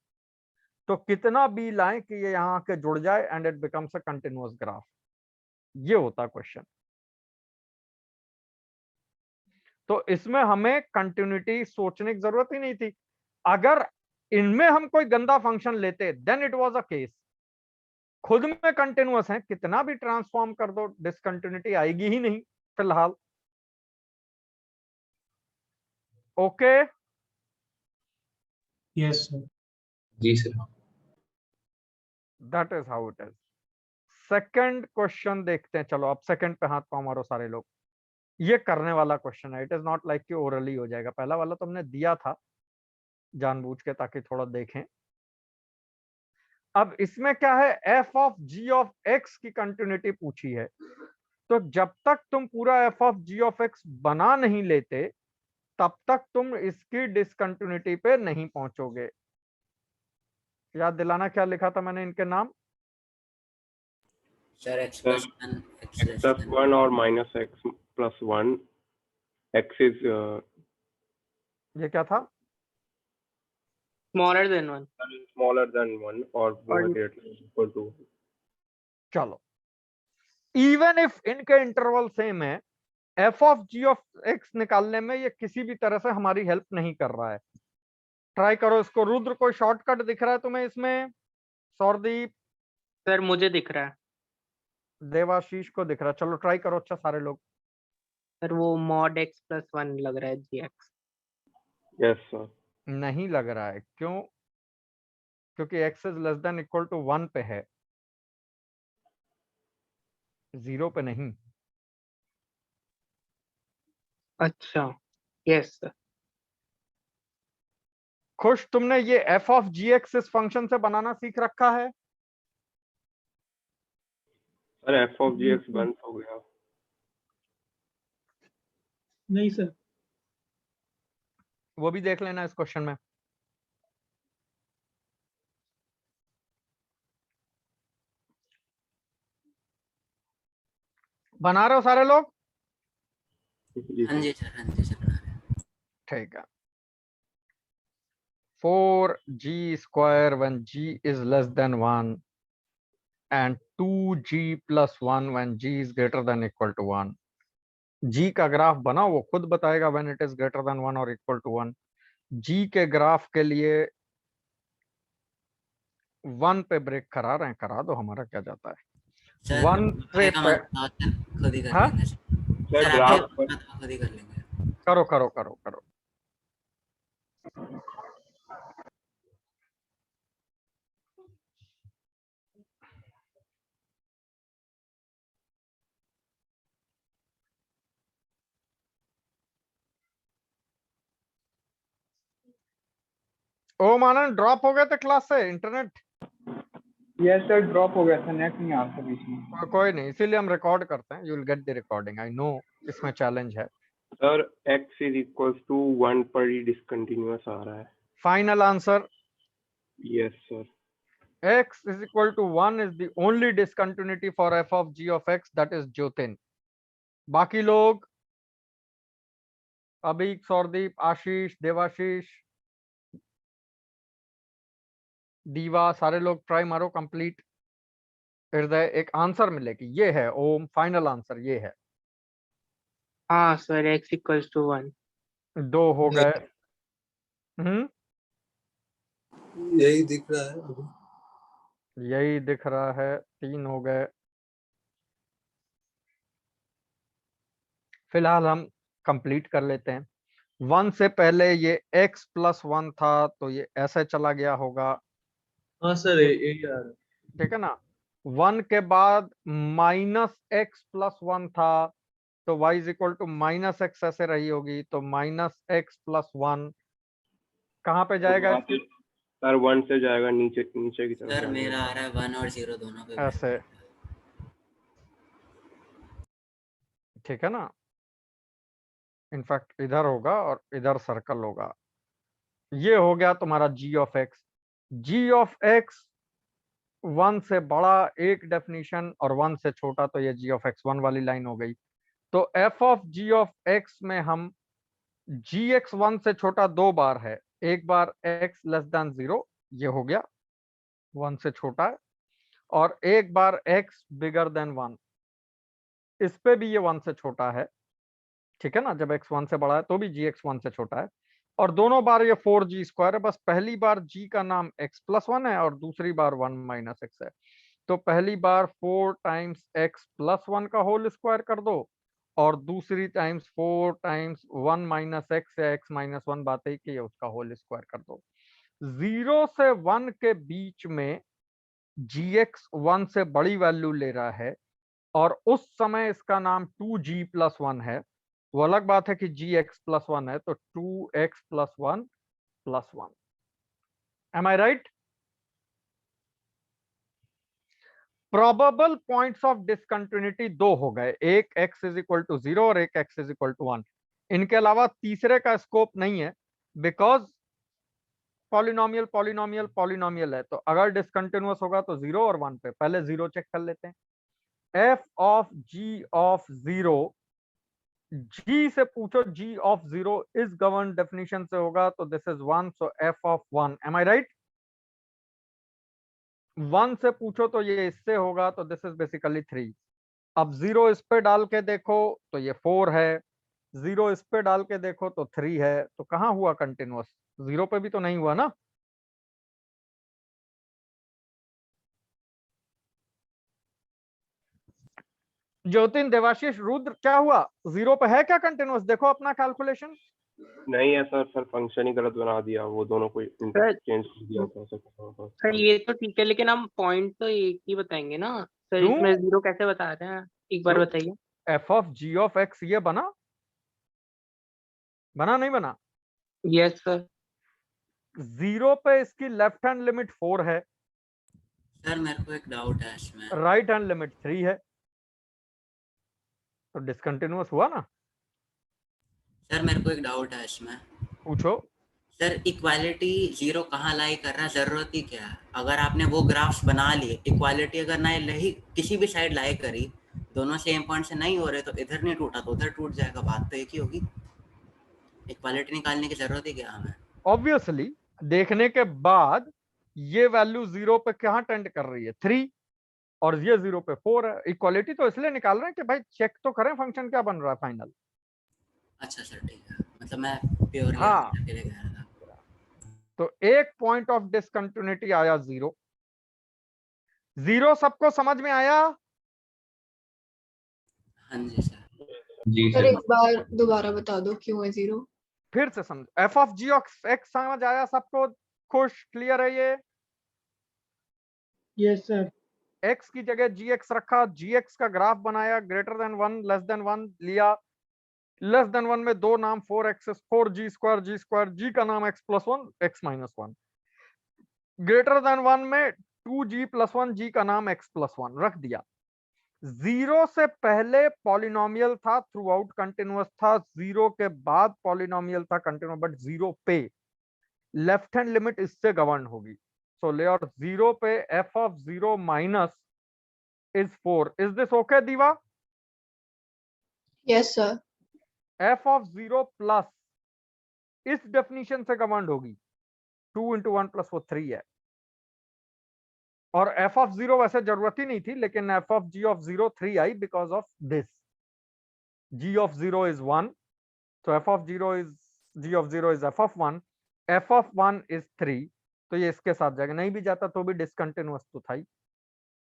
तो कितना बी लाएं कि ये यहां आके जुड़ जाए and it becomes a continuous graph. ये होता क्वेश्चन। तो इसमें हमें कंटिन्यूटी सोचने की जरूरत ही नहीं थी। अगर इनमें हम कोई गंदा फंक्शन लेते then it was a case, खुद में कंटिन्यूअस है, कितना भी ट्रांसफॉर्म कर दो डिसकंटिन्यूटी आएगी ही नहीं फिलहाल। Okay yes sir. जी sir. That is how it is. Second question देखते हैं, चलो अब सेकंड पे हाथ पांव मारो सारे लोग। ये करने वाला क्वेश्चन है, इट इज नॉट लाइक कि ओरली हो जाएगा, पहला वाला तुमने दिया था जानबूझ के ताकि थोड़ा देखें। अब इसमें क्या है, F of ji of X की कंटिन्यूटी पूछी है, तो जब तक तुम पूरा F of ji of X बना नहीं लेते तब तक तुम इसकी डिसकंटिन्यूटी पे नहीं पहुंचोगे। याद दिलाना क्या लिखा था मैंने इनके नाम? Sir x Sir, plus 1 x x less plus than 1 or minus x plus 1, x is ये क्या था? smaller than 1 smaller than 1 or more और greater than or equal to 1. चलो इवन इफ इनके इंटरवल सेम है, F of ji of X निकालने में ये किसी भी तरह से हमारी हेल्प नहीं कर रहा है। ट्राई करो इसको। रुद्र कोई शॉर्टकट दिख रहा है तुम्हें इसमें? सौरदीप, सर मुझे दिख रहा है देवाशीष को दिख रहा है, चलो ट्राई करो। अच्छा सारे लोग, सर, वो mod x plus 1 लग रहा है gx। Yes, sir. नहीं लग रहा है, क्यों? क्योंकि x is less than equal to 1 पे है, 0 पे नहीं। अच्छा यस सर। खुश, तुमने ये एफ ऑफ जी एक्स इस फंक्शन से बनाना सीख रखा है? Sir, f of gx बंद हो गया। नहीं सर। वो भी देख लेना इस क्वेश्चन में। बना रहे हो सारे लोग? जी हाँ sir. जी सर, हाँ जी सर बना रहे हैं। ठीक है। 4g square when g is less than 1 and 2g plus 1 when g is greater than equal to 1। g का ग्राफ बनाओ, वो खुद बताएगा when it is greater than 1 or equal to 1। g के ग्राफ के लिए 1 पे ब्रेक करा रहे हैं, करा दो, हमारा क्या जाता है। सर 1 से आगे का मतलब सर खुद ही कर हाँ? लेंगे Sir, सर, आगे graph का पर मतलब खुद ही कर लेंगे। करो करो करो करो। ओ मानन ड्रॉप हो गए थे क्लास से, इंटरनेट? यस सर, ड्रॉप हो गया था, नेट नहीं आता बीच में। कोई नहीं, इसीलिए हम रिकॉर्ड करते हैं, you will get the recording. I know इसमें चैलेंज है। Sir, x is equals to 1 पर ही discontinuous आ रहा है। Final answer Yes, sir. x is equal to 1 is the only discontinuity for f of g of x, that is Jyotin। बाकी लोग अबीक, सौरदीप, आशीष, देवाशीष, दीवा, सारे लोग ट्राई मारो कंप्लीट। हृदय, एक आंसर मिलेगी, ये है ओम, फाइनल आंसर ये है। हाँ सर, x equals to 1। 2 हो गए। यही दिख रहा है अभी। यही दिख रहा है, 3 हो गए। फिलहाल हम कंप्लीट कर लेते हैं। 1 से पहले ये x प्लस 1 था तो ये ऐसे चला गया होगा, हाँ सर, यही आ रहा है। ठीक है ना। 1 के बाद माइनस x प्लस 1 था तो y is equal to minus X ऐसे रही होगी, तो माइनस एक्स प्लस 1 कहाँ पे जाएगा? सर 1 से जाएगा नीचे नीचे की तरफ सर जाएगा। मेरा आ रहा है 1 और 0 दोनों पे ऐसे, ठीक है ना। इनफैक्ट इधर होगा और इधर सर्कल होगा। ये हो गया तुम्हारा g of x। g of x 1 से बड़ा एक डेफिनेशन और 1 से छोटा तो ये g ऑफ x 1 वाली लाइन हो गई। तो f of g of x में हम gx 1 से छोटा 2 बार है, एक बार x लेस देन 0, ये हो गया 1 से छोटा है, और एक बार x बिगर देन 1, इस पे भी ये 1 से छोटा है, ठीक है ना। जब x 1 से बड़ा है तो भी gx 1 से छोटा है, और दोनों बार ये 4g स्क्वायर है। बस पहली बार g का नाम x प्लस 1 है और दूसरी बार 1 माइनस x है। तो पहली बार 4 टाइम्स x प्लस 1 का होल स्क्वायर कर दो और दूसरी टाइम्स 4 टाइम्स 1 माइनस एक्स या x माइनस 1 बात ही की है उसका होल स्क्वायर कर दो। 0 से 1 के बीच में gx 1 से बड़ी वैल्यू ले रहा है और उस समय इसका नाम 2g प्लस 1 है। वो अलग बात है कि gx प्लस 1 है, तो 2x plus 1 plus 1। M I right? Probable points of discontinuity दो हो गए, एक x इज इक्वल टू 0 और एक x इज इक्वल टू 1। इनके अलावा तीसरे का स्कोप नहीं है, बिकॉज पॉलिनोमियल पॉलिनोमियल पॉलिनोमियल है। तो अगर डिसकंटिन्यूअस होगा तो 0 और 1 पे पहले 0 चेक कर लेते हैं। f of g of 0, g से पूछो g ऑफ 0 इस गवर्न डेफिनेशन से होगा तो this is 1, so f of 1। M आई राइट? 1 से पूछो तो ये इससे होगा तो दिस इज बेसिकली 3। अब 0 इस पे डाल के देखो तो ये 4 है, 0 इस पे डाल के देखो तो 3 है। तो कहां हुआ कंटिन्यूअस? 0 पे भी तो नहीं हुआ ना। ज्योतिन, देवाशीष, रुद्र, क्या हुआ? 0 पे है क्या कंटिन्यूअस? देखो अपना कैलकुलेशन। नहीं है सर, फंक्शन ही गलत बना दिया, वो दोनों को चेंज कर दिया था सर ये तो ठीक है, लेकिन हम पॉइंट तो एक ही बताएंगे ना सर। क्यों? इसमें 0 कैसे बता रहे हैं, एक बार बताइए। f of g of x ये बना नहीं बना? Yes sir. 0 पे इसकी लेफ्ट हैंड लिमिट 4 है, सर मेरे को एक डाउट है इसमें। राइट हैंड लिमिट 3 है, तो डिसकंटिन्यूअस हुआ ना। सर मेरे को एक डाउट है इसमें। पूछो। सर इक्वालिटी 0 कहाँ लाई कर रहा है, जरूरत ही क्या है? अगर आपने वो ग्राफ्स बना लिए, इक्वालिटी अगर ना नहीं किसी भी साइड लाई करी, दोनों सेम पॉइंट से नहीं हो रहे, तो इधर नहीं टूटा तो उधर टूट जाएगा, बात तो एक ही होगी। इक्वालिटी निकालने की जरूरत ही क्या हमें? ऑब्वियसली देखने के बाद ये वैल्यू 0 पे कहां टेंड कर रही है? 3, और ये 0 पे 4 है। इक्वालिटी तो इसलिए निकाल रहे हैं कि भाई चेक तो करें फंक्शन क्या बन रहा है फाइनल। अच्छा सर ठीक है, मतलब मैं प्योरली हाँ, के लिए कह रहा था। तो एक पॉइंट ऑफ डिसकंटिन्यूटी आया 0। 0 सबको समझ में आया? हाँ जी सर। जी सर सर। एक बार दोबारा बता दो क्यों है 0? फिर से समझ। f of g of x समझ आया सबको? खुश, क्लियर है ये? Yes sir. x की जगह gx रखा, gx का ग्राफ बनाया, ग्रेटर देन 1 लेस देन 1 लिया, लेस देन 1 में दो नाम 4x 4g स्क्वायर g का नाम x plus 1 x minus 1, greater than 1 में 2g प्लस 1 g का नाम x प्लस 1 रख दिया। 0 से पहले पॉलिनोमियल था, थ्रू आउट कंटिन्यूअस था, 0 के बाद पॉलिनोमियल था कंटिन्यूअस, बट 0 पे लेफ्ट हैंड लिमिट इससे गवर्न होगी। सो ले और 0 पे f of 0 minus is 4। Is this okay Diva? Yes sir. f of 0 plus इस डेफिनेशन से गवर्न होगी, 2 into 1 प्लस वो 3 है। और f ऑफ 0 वैसे जरूरत ही नहीं थी, लेकिन f of g of 0 3 I because of this. g of 0 is 1, so f of 0 is g of 0 is f of 1, f of 1 is 3, तो ये इसके साथ जाएगा। नहीं भी जाता तो भी डिसकंटिन्यूअस तो था ही।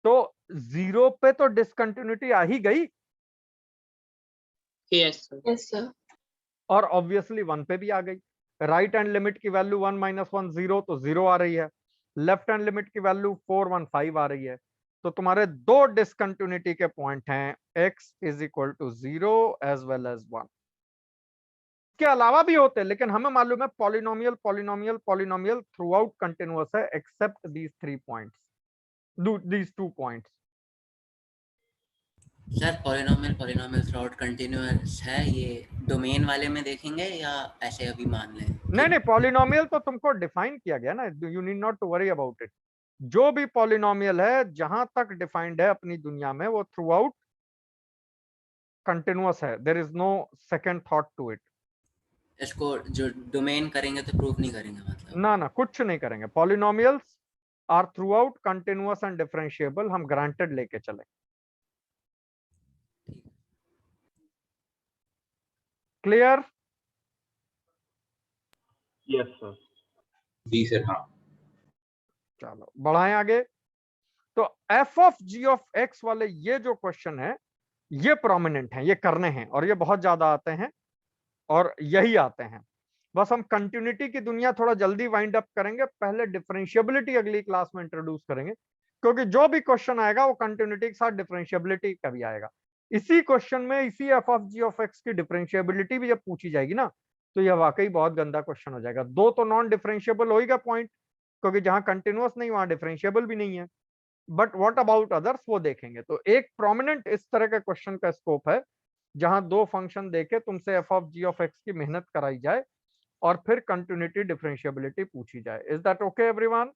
तो 0 पे तो डिसकंटिन्यूटी आ ही गई। Yes sir. Yes sir. और ऑब्वियसली 1 पे भी आ गई। राइट हैंड लिमिट की वैल्यू 1 माइनस 1 0, तो 0 आ रही है। लेफ्ट हैंड लिमिट की वैल्यू 4 1 5 आ रही है। तो तुम्हारे दो डिसकंटिन्यूटी के पॉइंट हैं, x is equal to 0 as well as 1। के अलावा भी होते हैं, लेकिन हमें मालूम है polynomial polynomial polynomial throughout continuous है except these 3 points, these 2 points. Sir polynomial polynomial throughout continuous है, ये डोमेन वाले में देखेंगे या ऐसे अभी मान लें? नहीं, पॉलिनोमियल तो तुमको डिफाइन किया गया ना, you need not to worry about it. जो भी पॉलिनोमियल है जहां तक डिफाइंड है अपनी दुनिया में, वो थ्रू आउट कंटिन्यूअस है। There is no second thought to it. इसको जो डोमेन करेंगे तो प्रूफ नहीं करेंगे मतलब? ना कुछ नहीं करेंगे। Polynomials are throughout continuous and differentiable, हम ग्रांटेड लेके चले। क्लियर? Yes sir. जी सर। हाँ। चलो बढ़ाएं आगे। तो f of ji of x वाले ये जो क्वेश्चन है ये प्रोमिनेंट है, ये करने हैं और ये बहुत ज्यादा आते हैं और यही आते हैं। बस हम कंटिन्यूटी की दुनिया थोड़ा जल्दी वाइंड अप करेंगे, पहले डिफरेंशिएबिलिटी अगली क्लास में इंट्रोड्यूस करेंगे, क्योंकि जो भी क्वेश्चन आएगा वो कंटिन्यूटी के साथ डिफरेंशिएबिलिटी का भी आएगा। इसी क्वेश्चन में इसी F of ji of X की डिफरेंशिएबिलिटी भी जब पूछी जाएगी ना, तो यह वाकई बहुत गंदा क्वेश्चन हो जाएगा। दो तो नॉन डिफरेंशिएबल होगा पॉइंट, क्योंकि जहां कंटिन्यूअस नहीं वहां डिफरेंशिएबल भी नहीं है, बट व्हाट अबाउट अदर्स वो देखेंगे। तो एक प्रोमिनेंट इस तरह के क्वेश्चन का स्कोप है जहां दो फंक्शन देके तुमसे F of ji of X की मेहनत कराई जाए और फिर कंटिन्यूटी डिफरेंशिएबिलिटी पूछी जाए। Is that okay everyone?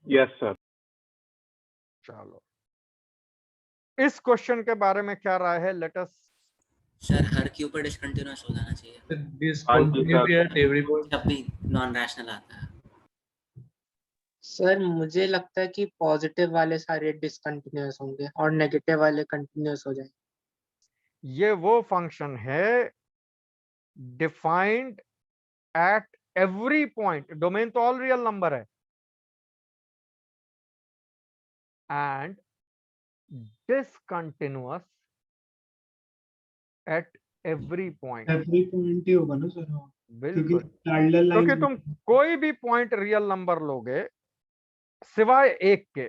Yes sir. चलो, इस क्वेश्चन के बारे में क्या राय है? Let us. सर हर क्यू पर डिसकंटिन्यूअस हो जाना चाहिए This हाँ जी continuity sir. at every point. जब भी नॉन रैशनल आता है। सर मुझे लगता है कि पॉजिटिव वाले सारे डिसकंटिन्यूअस होंगे और नेगेटिव वाले कंटिन्यूअस हो जाएंगे। ये वो फंक्शन है defined at every point, domain तो ऑल रियल नंबर है, and discontinuous at every point. Every point ही होगा ना सर? हाँ, क्योंकि बिल्कुल, पैरेलल क्योंकि लाइन तुम कोई भी पॉइंट रियल नंबर लोगे सिवाय एक के,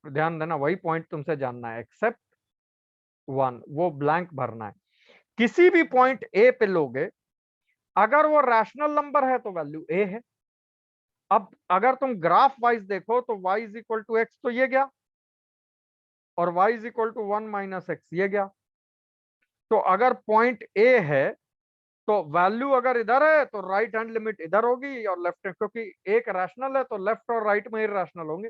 ध्यान देना वही पॉइंट तुमसे जानना है, एक्सेप्ट वन, वो ब्लैंक भरना है। किसी भी पॉइंट ए पे लोगे, अगर वो रैशनल नंबर है तो वैल्यू ए है। अब अगर तुम ग्राफ वाइज देखो तो y is equal to X तो ये गया, और y is equal to 1 minus X ये गया। तो अगर पॉइंट ए है तो वैल्यू अगर इधर है तो राइट हैंड लिमिट इधर होगी और लेफ्ट हैंड, क्योंकि एक रैशनल है तो लेफ्ट और राइट में इरैशनल होंगे,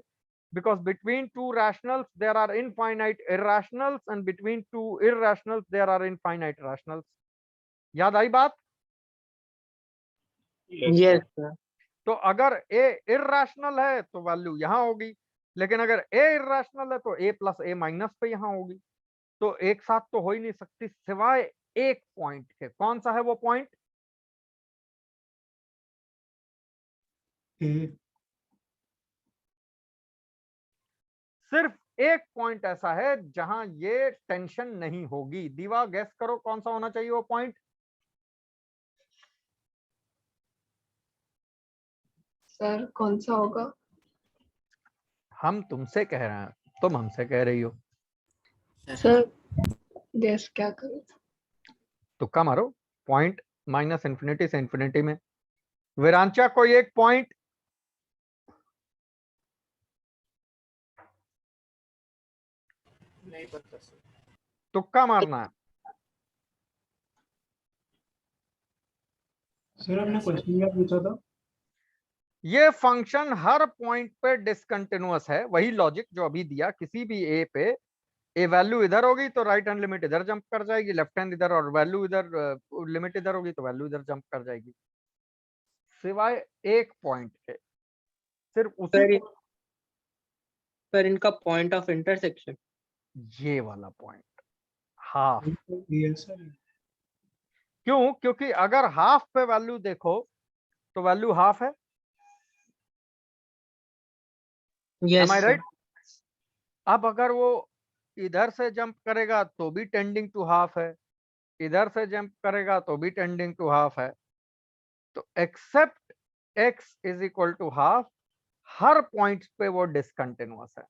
because between two rationals there are infinite irrationals and between two irrationals there are infinite rationals। याद आई बात? Yes sir. तो अगर a irrational है तो वैल्यू यहां होगी, लेकिन अगर a irrational है तो a प्लस a माइनस पे यहां होगी। तो एक साथ तो हो ही नहीं सकती सिवाय एक पॉइंट के। कौन सा है वो पॉइंट? सिर्फ एक पॉइंट ऐसा है जहां ये टेंशन नहीं होगी। दीवा गेस करो कौन सा होना चाहिए वो पॉइंट? सर कौन सा होगा? हम तुमसे कह रहे हैं, तुम हमसे कह रही हो। सर गैस क्या करूं? तुक्का मारो। पॉइंट माइनस इंफिनिटी से इंफिनिटी में। विरांचा कोई एक पॉइंट? नहीं पता सर। तुक्का मारना है। सर आपने क्वेश्चन क्या पूछा था? ये फंक्शन हर पॉइंट पे डिसकंटिन्यूअस है, वही लॉजिक जो अभी दिया। किसी भी ए पे ए वैल्यू इधर होगी तो राइट हैंड लिमिट इधर जंप कर जाएगी, लेफ्ट हैंड इधर, और वैल्यू इधर लिमिट इधर होगी तो वैल्यू इधर जंप कर जाएगी, सिवाय एक पॉइंट के। सिर्फ उसी पर इनका पॉइंट ऑफ इंटरसेक्शन ये वाला पॉइंट हाफ। सर क्यों? क्योंकि अगर हाफ पे वैल्यू देखो तो वैल्यू हाफ है। Yes Am I right? अब अगर वो इधर से जंप करेगा तो भी टेंडिंग टू हाफ है, इधर से जंप करेगा तो भी टेंडिंग टू हाफ है। तो except x is equal to half, हर पॉइंट पे वो डिसकंटिन्यूअस है।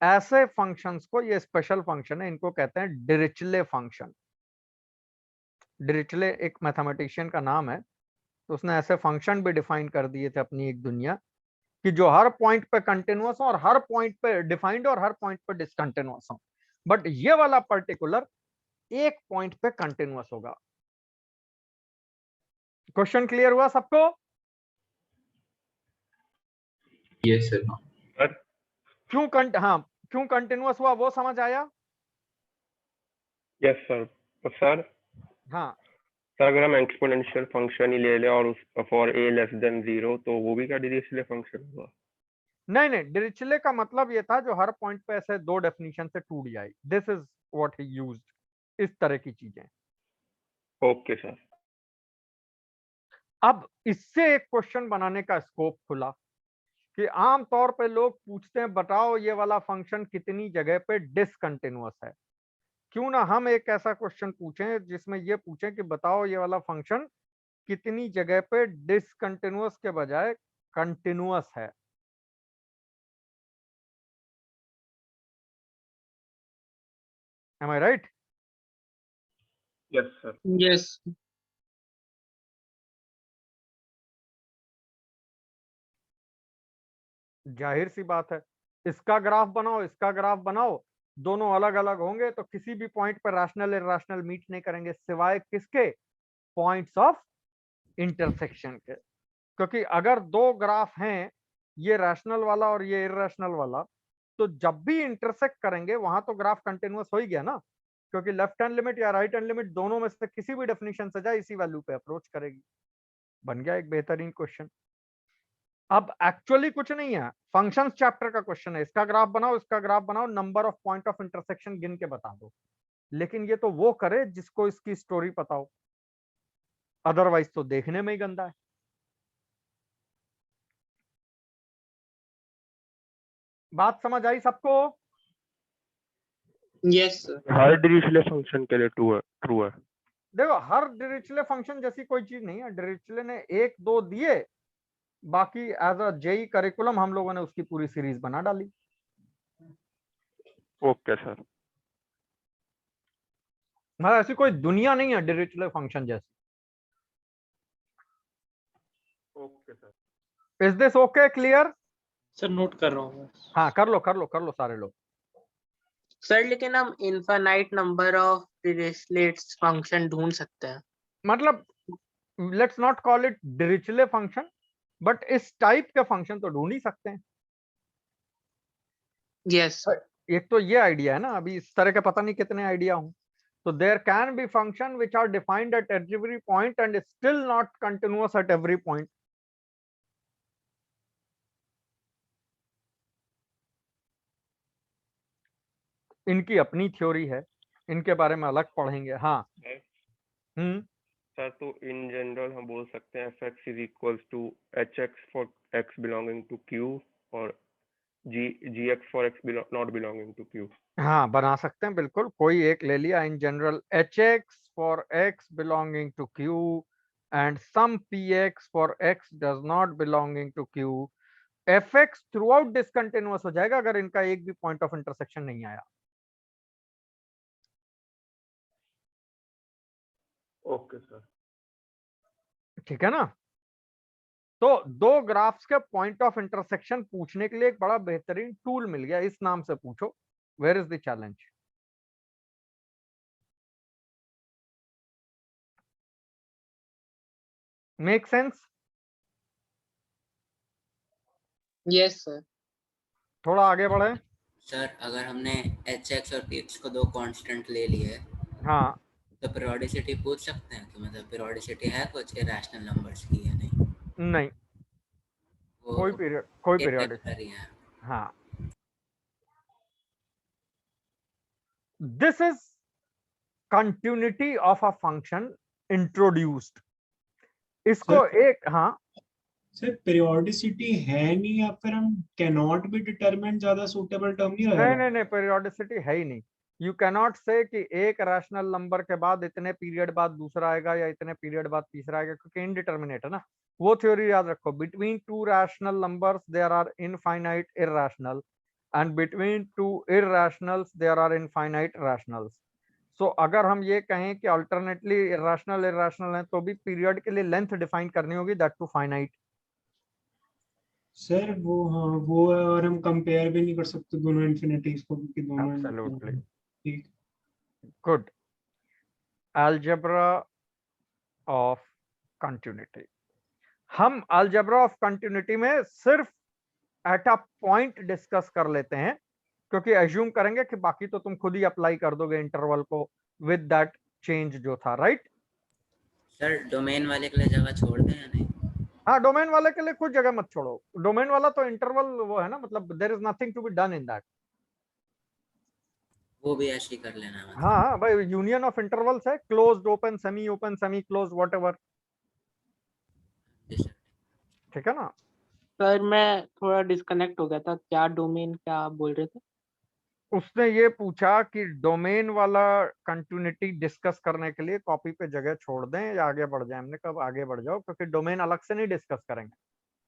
ऐसे फंक्शंस को, ये स्पेशल फंक्शन है, इनको कहते हैं डिरिचले फंक्शन। डिरिचले एक मैथमेटिशियन का नाम है, तो उसने ऐसे फंक्शन भी डिफाइन कर दिए थे अपनी एक दुनिया कि जो हर पॉइंट पे कंटिन्यूअस हो और हर पॉइंट पे डिफाइंड और हर पॉइंट पे डिसकंटिन्यूअस हो। बट ये वाला पर्टिकुलर एक पॉइंट पे कंटिन्यूअस होगा। क्वेश्चन क्लियर हुआ सबको? Yes sir. क्यों क्यों कंटिन्यूअस हुआ वो समझ आया? Yes sir. तो सर हाँ अगर हम एक्सपोनेंशियल फंक्शन ही ले लें और उस फॉर a लेस देन 0 तो वो भी क्या डिरिचले फंक्शन होगा? नहीं, डिरिचले का मतलब ये था जो हर पॉइंट पे ऐसे दो डेफिनेशन से टूट जाए। This is what he used, इस तरह की चीजें। Okay sir. अब इससे एक क्वेश्चन बनाने का स्कोप खुला कि आम तौर पे लोग पूछते हैं बताओ ये वाला फंक्शन कितनी जगह पे डिसकंटिन्यूअस है। क्यों ना हम एक ऐसा क्वेश्चन पूछें जिसमें ये पूछें कि बताओ ये वाला फंक्शन कितनी जगह पे डिसकंटिन्यूअस के बजाय कंटिन्यूअस है। Am I right? Yes, sir. Yes. जाहिर सी बात है, इसका ग्राफ बनाओ इसका ग्राफ बनाओ, दोनों अलग अलग होंगे तो किसी भी पॉइंट पर रैशनल इरैशनल मीट नहीं करेंगे सिवाय किसके, पॉइंट्स ऑफ इंटरसेक्शन के। क्योंकि अगर दो ग्राफ हैं, ये रैशनल वाला और ये इरैशनल वाला, तो जब भी इंटरसेक्ट करेंगे वहां तो ग्राफ कंटिन्यूअस हो ही गया ना, क्योंकि लेफ्ट हैंड लिमिट या राइट हैंड लिमिट दोनों में से किसी भी डेफिनेशन से जाए इसी वैल्यू पे अप्रोच करेगी। बन गया एक बेहतरीन क्वेश्चन। अब एक्चुअली कुछ नहीं है, फंक्शंस चैप्टर का क्वेश्चन है, इसका ग्राफ बनाओ इसका ग्राफ बनाओ, number of point of intersection गिन के बता दो। लेकिन ये तो वो करे जिसको इसकी स्टोरी पता हो, अदरवाइज तो देखने में ही गंदा है। बात समझ आई सबको? Yes sir. हर डिरिचले फंक्शन के लिए ट्रू है। देखो हर डिरिचले फंक्शन जैसी कोई चीज नहीं है, डिरिचले ने एक दो दिए, बाकी एज अ जेई करिकुलम हम लोगों ने उसकी पूरी सीरीज बना डाली। Okay sir. मतलब ऐसी कोई दुनिया नहीं है डिरिचले फंक्शन जैसी। Okay sir. Is this okay, clear? Sir note कर रहा हूँ। हाँ कर लो सारे लोग। सर लेकिन हम infinite number of Dirichlet's function ढूंढ सकते हैं। मतलब let's not call it Dirichlet function, but इस टाइप के फंक्शन तो ढूंढ ही सकते हैं। यस। एक तो ये आइडिया है ना, अभी इस तरह के पता नहीं कितने आइडिया हूं। तो there can be function which are defined at every point and still not continuous at every point. इनकी अपनी थ्योरी है, इनके बारे में अलग पढ़ेंगे। हाँ सर तो इन जनरल हम बोल सकते हैं fx is equals to hx for x belonging to q और gx for x not belonging to q। हाँ बना सकते हैं बिल्कुल, कोई एक ले लिया in general hx for x belonging to q and some px for x does not belonging to q। fx throughout discontinuous हो जाएगा अगर इनका एक भी पॉइंट ऑफ इंटरसेक्शन नहीं आया। Okay sir. ठीक है ना? तो दो ग्राफ्स के पॉइंट ऑफ इंटरसेक्शन पूछने के लिए एक बड़ा बेहतरीन टूल मिल गया, इस नाम से पूछो, where is the challenge? Make sense? Yes sir. थोड़ा आगे बढ़े सर। अगर हमने hx और px को दो कांस्टेंट ले लिए, हाँ, तो पीरियोडिसिटी पूछ सकते हैं कि मतलब पीरियोडिसिटी है कुछ इरेशनल नंबर्स की या नहीं? नहीं, कोई पीरियड है। हाँ, this is continuity of a function introduced. इसको एक हाँ सर पीरियोडिसिटी है नहीं या फिर हम कैन नॉट बी डिटरमिन्ड ज्यादा सूटेबल टर्म नहीं रहेगा? नहीं पीरियोडिसिटी है ही नहीं। यू कैनॉट से कि एक रैशनल नंबर के बाद इतने पीरियड बाद दूसरा आएगा या इतने पीरियड बाद तीसरा आएगा, क्योंकि इनडिटर्मिनेट है ना। वो थ्योरी याद रखो, between two rational numbers there are infinite irrational and between two irrationals there are infinite rationals. So अगर हम ये कहें कि अल्टरनेटली इरैशनल इरैशनल है तो भी पीरियड के लिए लेंथ डिफाइन करनी होगी, दैट टू फाइनाइट। सर वो हाँ वो है, और हम कंपेयर भी नहीं कर सकते दोनों इन्फिनिटीज को क्योंकि दोनों एब्सोल्युटली ठीक। गुड। अलजेब्रा ऑफ कंटिन्यूटी, हम अलजेब्रा ऑफ कंटिन्यूटी में सिर्फ एट अ पॉइंट डिस्कस कर लेते हैं, क्योंकि एज्यूम करेंगे कि बाकी तो तुम खुद ही अप्लाई कर दोगे इंटरवल को विद दैट चेंज जो था, राइट? सर डोमेन वाले के लिए जगह छोड़ दें या नहीं? हाँ डोमेन वाले के लिए कुछ जगह मत छोड़ो, डोमेन वाला तो इंटरवल वो है ना, मतलब there is nothing to be done in that. वो भी ऐसे ही कर लेना मतलब। हाँ भाई, यूनियन ऑफ इंटरवल्स है, closed open semi closed whatever, ठीक है ना? सर मैं थोड़ा डिस्कनेक्ट हो गया था, क्या डोमेन क्या आप बोल रहे थे? उसने ये पूछा कि डोमेन वाला कंटिन्यूटी डिस्कस करने के लिए कॉपी पे जगह छोड़ दें या आगे बढ़ जाए। हमने कहा आगे बढ़ जाओ, क्योंकि डोमेन अलग से नहीं डिस्कस करेंगे।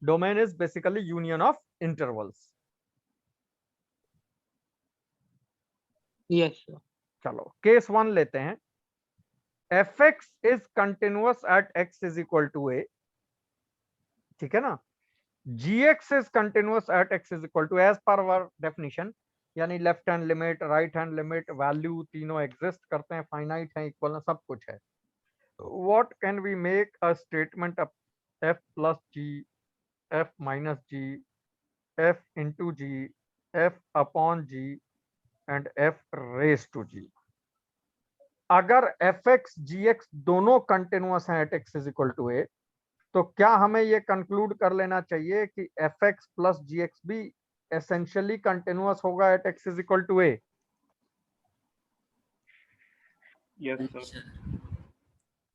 Domain is basically union of intervals. Yes sir. चलो केस 1 लेते हैं। fx is continuous at x is equal to a, ठीक है ना। gx is continuous at x is equal to as per our definition, यानी left hand limit, right hand limit, value तीनों exist करते हैं, फाइनाइट है, इक्वल है, सब कुछ है। What can we make a statement of f plus g, f minus g, f into g, f upon g and f raise to g। अगर fx gx दोनों कंटिन्यूअस हैं at x is equal to a, तो क्या हमें ये conclude कर लेना चाहिए कि fx प्लस gx भी एसेंशियली कंटिन्यूअस होगा at x is equal to a? Yes sir.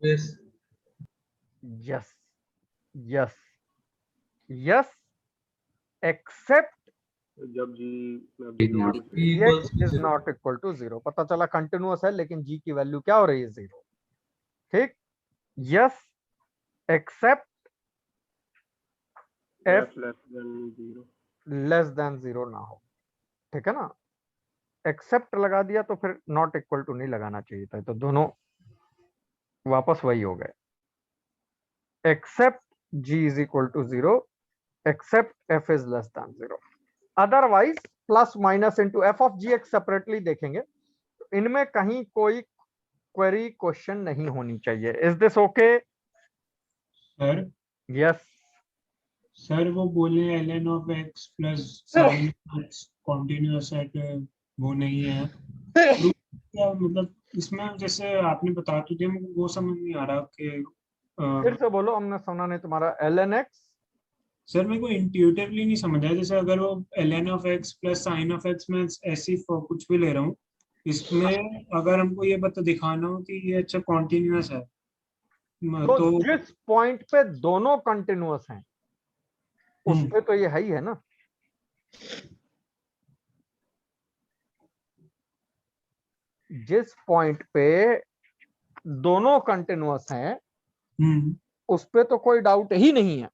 Yes yes yes yes, except जब G gx is not equal to 0। पता चला कंटिन्यूअस है लेकिन g की वैल्यू क्या हो रही है? 0। ठीक, yes except f less than 0 ना हो, ठीक है ना। एक्सेप्ट लगा दिया तो फिर नॉट इक्वल टू नहीं लगाना चाहिए था, तो दोनों वापस वही हो गए। Except g is equal to 0, except f is less than 0। Otherwise plus minus into f of gx separately देखेंगे, तो इनमें कहीं कोई क्वेरी क्वेश्चन नहीं होनी चाहिए। Is this okay? Sir yes sir वो बोले ln of x प्लस sin x कॉन्टिन्यूअस एट वो नहीं है, क्या मतलब इसमें? जैसे आपने बता तो दिया, मुझे वो समझ नहीं आ रहा कि फिर से बोलो, हमने सुना नहीं तुम्हारा। ln x सर मेरे को इंट्यूटिवली नहीं समझ आया। जैसे अगर वो ln of x प्लस sin of x में ऐसी कुछ भी ले रहा हूँ, इसमें अगर हमको ये बता दिखाना हो कि ये अच्छा कॉन्टिन्यूअस है, तो जिस पॉइंट पे दोनों कंटिन्यूअस हैं उस पे तो ये है ही है ना। जिस पॉइंट पे दोनों कंटिन्यूअस हैं उस पे तो कोई डाउट ही नहीं है।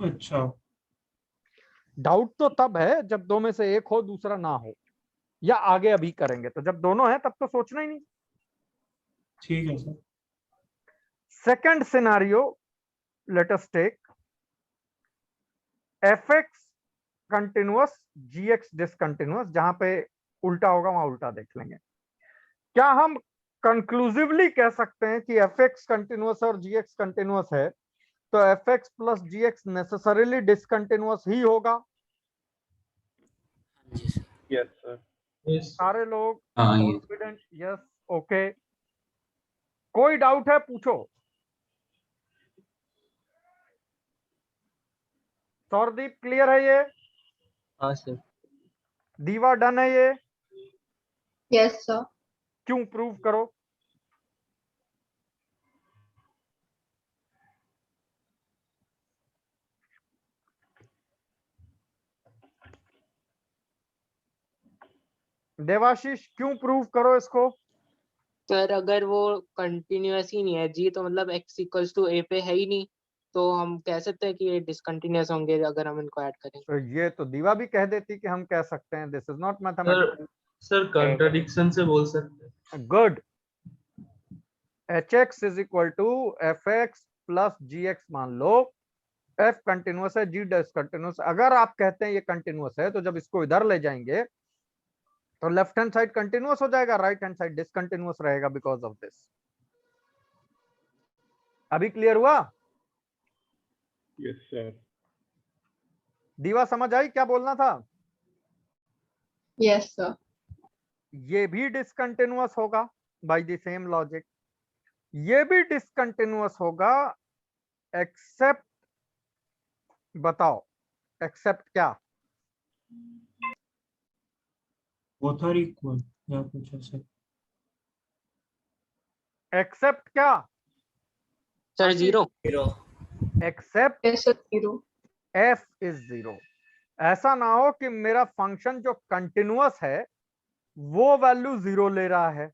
अच्छा, डाउट तो तब है जब दो में से एक हो दूसरा ना हो, या आगे अभी करेंगे। तो जब दोनों है तब तो सोचना ही नहीं। ठीक है sir. Second scenario, let us take fx continuous gx discontinuous. जहां पे उल्टा होगा वहां उल्टा देख लेंगे। क्या हम कंक्लूसिवली कह सकते हैं कि fx कंटिन्यूअस और gx कंटिन्यूअस है तो fx plus gx necessarily discontinuous ही होगा? Yes sir. सारे लोग हाँ ये कॉन्फिडेंट? Yes okay. कोई डाउट है? पूछो। सौरदीप क्लियर है ये? हाँ सर। दीवा डन है ये? Yes sir. क्यों? प्रूव करो। देवाशीष क्यों प्रूव करो इसको? सर अगर वो कंटिन्यूअस ही नहीं है जी, तो मतलब x इक्वल्स टू a पे है ही नहीं, तो हम कह सकते हैं कि ये डिसकंटिन्यूअस होंगे अगर हम इनको ऐड करें। तो ये तो दीवा भी कह देती कि हम कह सकते हैं। This is not mathematical. Sir contradiction से बोल सकते हैं। Good. hx is equal to fx plus gx मान लो। f कंटिन्यूअस है, g डिसकंटिन्यूअस। अगर आप कहते हैं ये कंटिन्यूअस है तो जब इसको इधर ले जाएंगे तो लेफ्ट हैंड साइड कंटिन्यूअस हो जाएगा, राइट हैंड साइड डिसकंटिन्यूअस रहेगा बिकॉज ऑफ दिस। अभी क्लियर हुआ? Yes sir. दीवा समझ आई क्या बोलना था? Yes sir. ये भी डिसकंटिन्यूअस होगा बाय द सेम लॉजिक। ये भी डिसकंटिन्यूअस होगा एक्सेप्ट, बताओ एक्सेप्ट क्या? बोथ आर इक्वल या कुछ ऐसे। एक्सेप्ट क्या? Sir 0। Except Yes, sir. 0. f is 0। ऐसा ना हो कि मेरा फंक्शन जो कंटिन्यूअस है वो वैल्यू 0 ले रहा है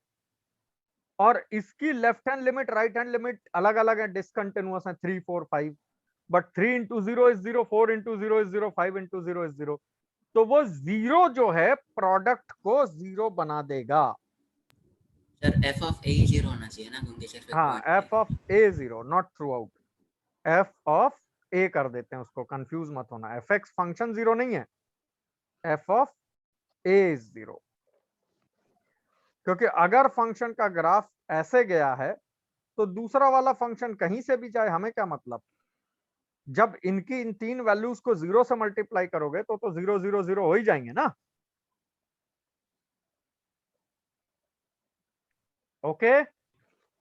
और इसकी left hand limit right hand limit अलग अलग है, डिसकंटिन्यूअस है 3 4 5, but 3 into 0 is 0, 4 into 0 is 0, 5 into 0 is 0। तो वो 0 जो है प्रोडक्ट को 0 बना देगा। सर f of a 0 होना चाहिए ना, क्योंकि सिर्फ एक हाँ, point f of a 0 not through out, f of a कर देते हैं उसको, कंफ्यूज मत होना। fx फंक्शन 0 नहीं है, f of a is 0। क्योंकि अगर फंक्शन का ग्राफ ऐसे गया है तो दूसरा वाला फंक्शन कहीं से भी जाए हमें क्या मतलब। जब इनकी इन तीन वैल्यूज को 0 से मल्टीप्लाई करोगे तो 0 0 0 हो ही जाएंगे ना। Okay,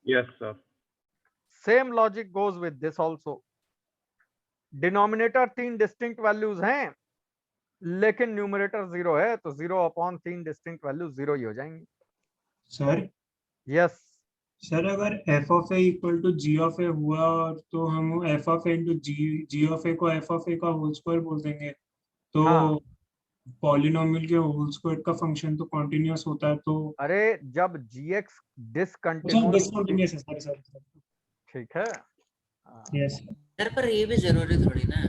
yes sir. Same logic goes with this also. Denominator 3 distinct values हैं लेकिन न्यूमरेटर 0 है, तो 0 अपॉन 3 डिस्टिंक्ट वैल्यू 0 ही हो जाएंगी। सर यस सर, अगर f of a equal to g of a हुआ तो हम f of a into g of a को f of a का होल स्क्वायर बोल देंगे, तो हाँ। पॉलिनोमियल के होल स्क्वायर का फंक्शन तो कॉन्टिन्यूअस होता है। तो अरे जब gx अच्छा, डिसकंटिन्यूअस, डिसकंटिन्यूअस है, सॉरी सॉरी। ठीक है। यस सर पर ये भी जरूरी थोड़ी ना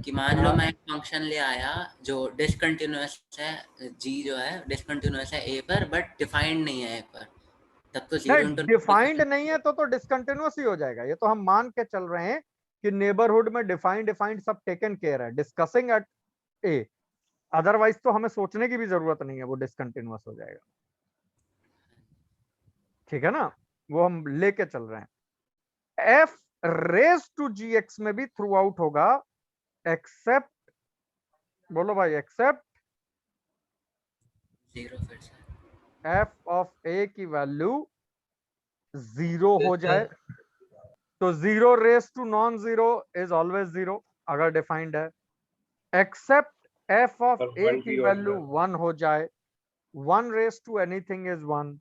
कि मान लो हाँ। मैं एक फंक्शन ले आया जो डिसकंटिन्यूअस है, g जो है डिसकंटिन्यूअस है a पर बट डिफाइंड नहीं है a पर, तब तो 0 नहीं, डिफाइंड नहीं है तो डिसकंटिन्यूअस ही हो जाएगा। ये तो हम मान के चल रहे हैं कि नेबरहुड में डिफाइंड सब टेकन केयर है, डिस्कसिंग एट ए। अदरवाइज तो हमें सोचने की भी जरूरत नहीं है, वो डिसकंटिन्यूअस हो जाएगा। ठीक है ना, वो हम लेके चल रहे हैं। f रेज टू gx में भी थ्रू आउट होगा, एक्सेप्ट, बोलो भाई, एक्सेप्ट 0 फिर से f ऑफ a की वैल्यू 0 हो जाए। तो 0 raise to non 0 is always 0 अगर डिफाइंड है। एक्सेप्ट f ऑफ a की वैल्यू 1 हो जाए, 1 raise to anything is 1।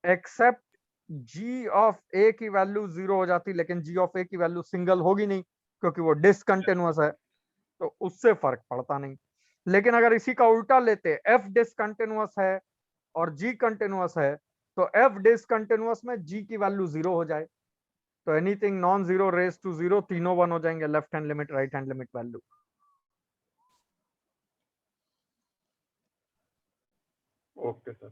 Except g of a की वैल्यू 0 हो जाती, लेकिन g ऑफ a की वैल्यू सिंगल होगी नहीं क्योंकि वो डिसकंटिन्यूअस है, तो उससे फर्क पड़ता नहीं। लेकिन अगर इसी का उल्टा लेते, f डिसकंटिन्यूअस है और g कंटिन्यूअस है, तो f डिसकंटिन्यूअस में g की वैल्यू 0 हो जाए, तो एनीथिंग नॉन 0 रेज टू 0 तीनों 1 हो जाएंगे, left hand limit right hand limit value. Okay sir.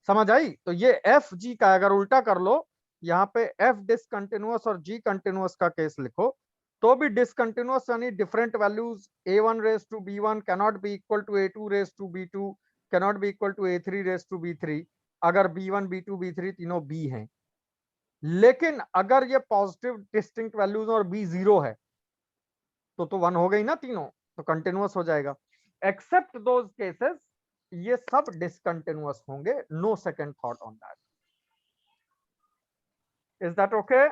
समझ आई? तो ये एफ जी का अगर उल्टा कर लो, यहाँ पे एफ डिसकंटिन्यूअस और जी कंटिन्यूअस का केस लिखो, तो भी डिसकंटिन्यूअस यानी different values a1 raise to b1 cannot be equal to a2 raise to b2 cannot be equal to a3 raise to b3, अगर b1 b2 b3 तीनों b हैं। लेकिन अगर ये पॉजिटिव डिस्टिंक्ट वैल्यूज और b 0 है तो 1 हो गई ना तीनों, तो कंटिन्यूअस हो जाएगा। एक्सेप्ट दोज केसेस, ये सब डिसकंटिन्यूअस होंगे, no second thought on that. Is that okay?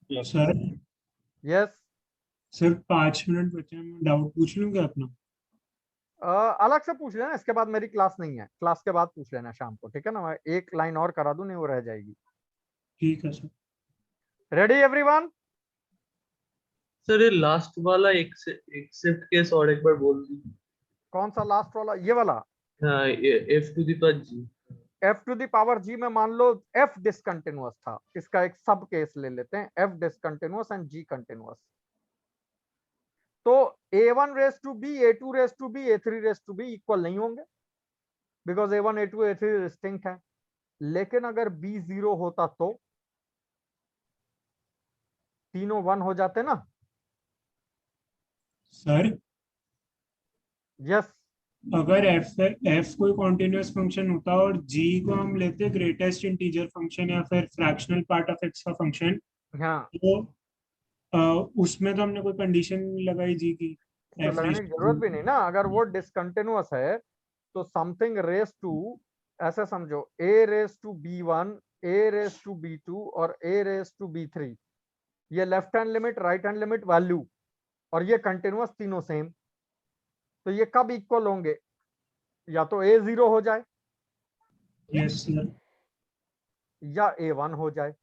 Sir yes. सिर्फ 5 मिनट बचे हैं, मैं डाउट पूछ लूं क्या अपना? अलग से पूछ लेना, इसके बाद मेरी क्लास नहीं है, क्लास के बाद पूछ लेना शाम को, ठीक है ना? मैं एक लाइन और करा दूं, नहीं वो रह जाएगी। ठीक है सर। Ready everyone? सर ये लास्ट वाला एक्सेप्ट केस और एक बार बोल दीजिए। कौन सा लास्ट वाला? ये वाला हाँ, f to the power g। f to the power g में मान लो f डिसकंटिन्यूअस था, इसका एक सब केस ले लेते हैं, f discontinuous and g continuous. तो a1 raise to b, a2 raise to b, a3 raise to b इक्वल नहीं होंगे, because a1 a2 a3 distinct है। लेकिन अगर b 0 होता तो तीनों 1 हो जाते ना। Sir yes. अगर f कोई कॉन्टिन्यूअस फंक्शन होता और g को हम लेते ग्रेटेस्ट इंटीजर फंक्शन या फिर फ्रैक्शनल पार्ट ऑफ x का फंक्शन, हाँ, तो उसमें तो हमने कोई कंडीशन लगाई g की, तो f लगाने की जरूरत भी नहीं ना। अगर वो डिसकंटिन्यूअस है तो समथिंग रेज टू, ऐसे समझो, a raise to b1, a raise to b2 और a रेज टू b3, ये left hand limit right hand limit value और ये कंटिन्यूअस तीनों सेम, तो ये कब इक्वल होंगे? या तो a 0 हो जाए, यस सर, या a 1 हो जाए।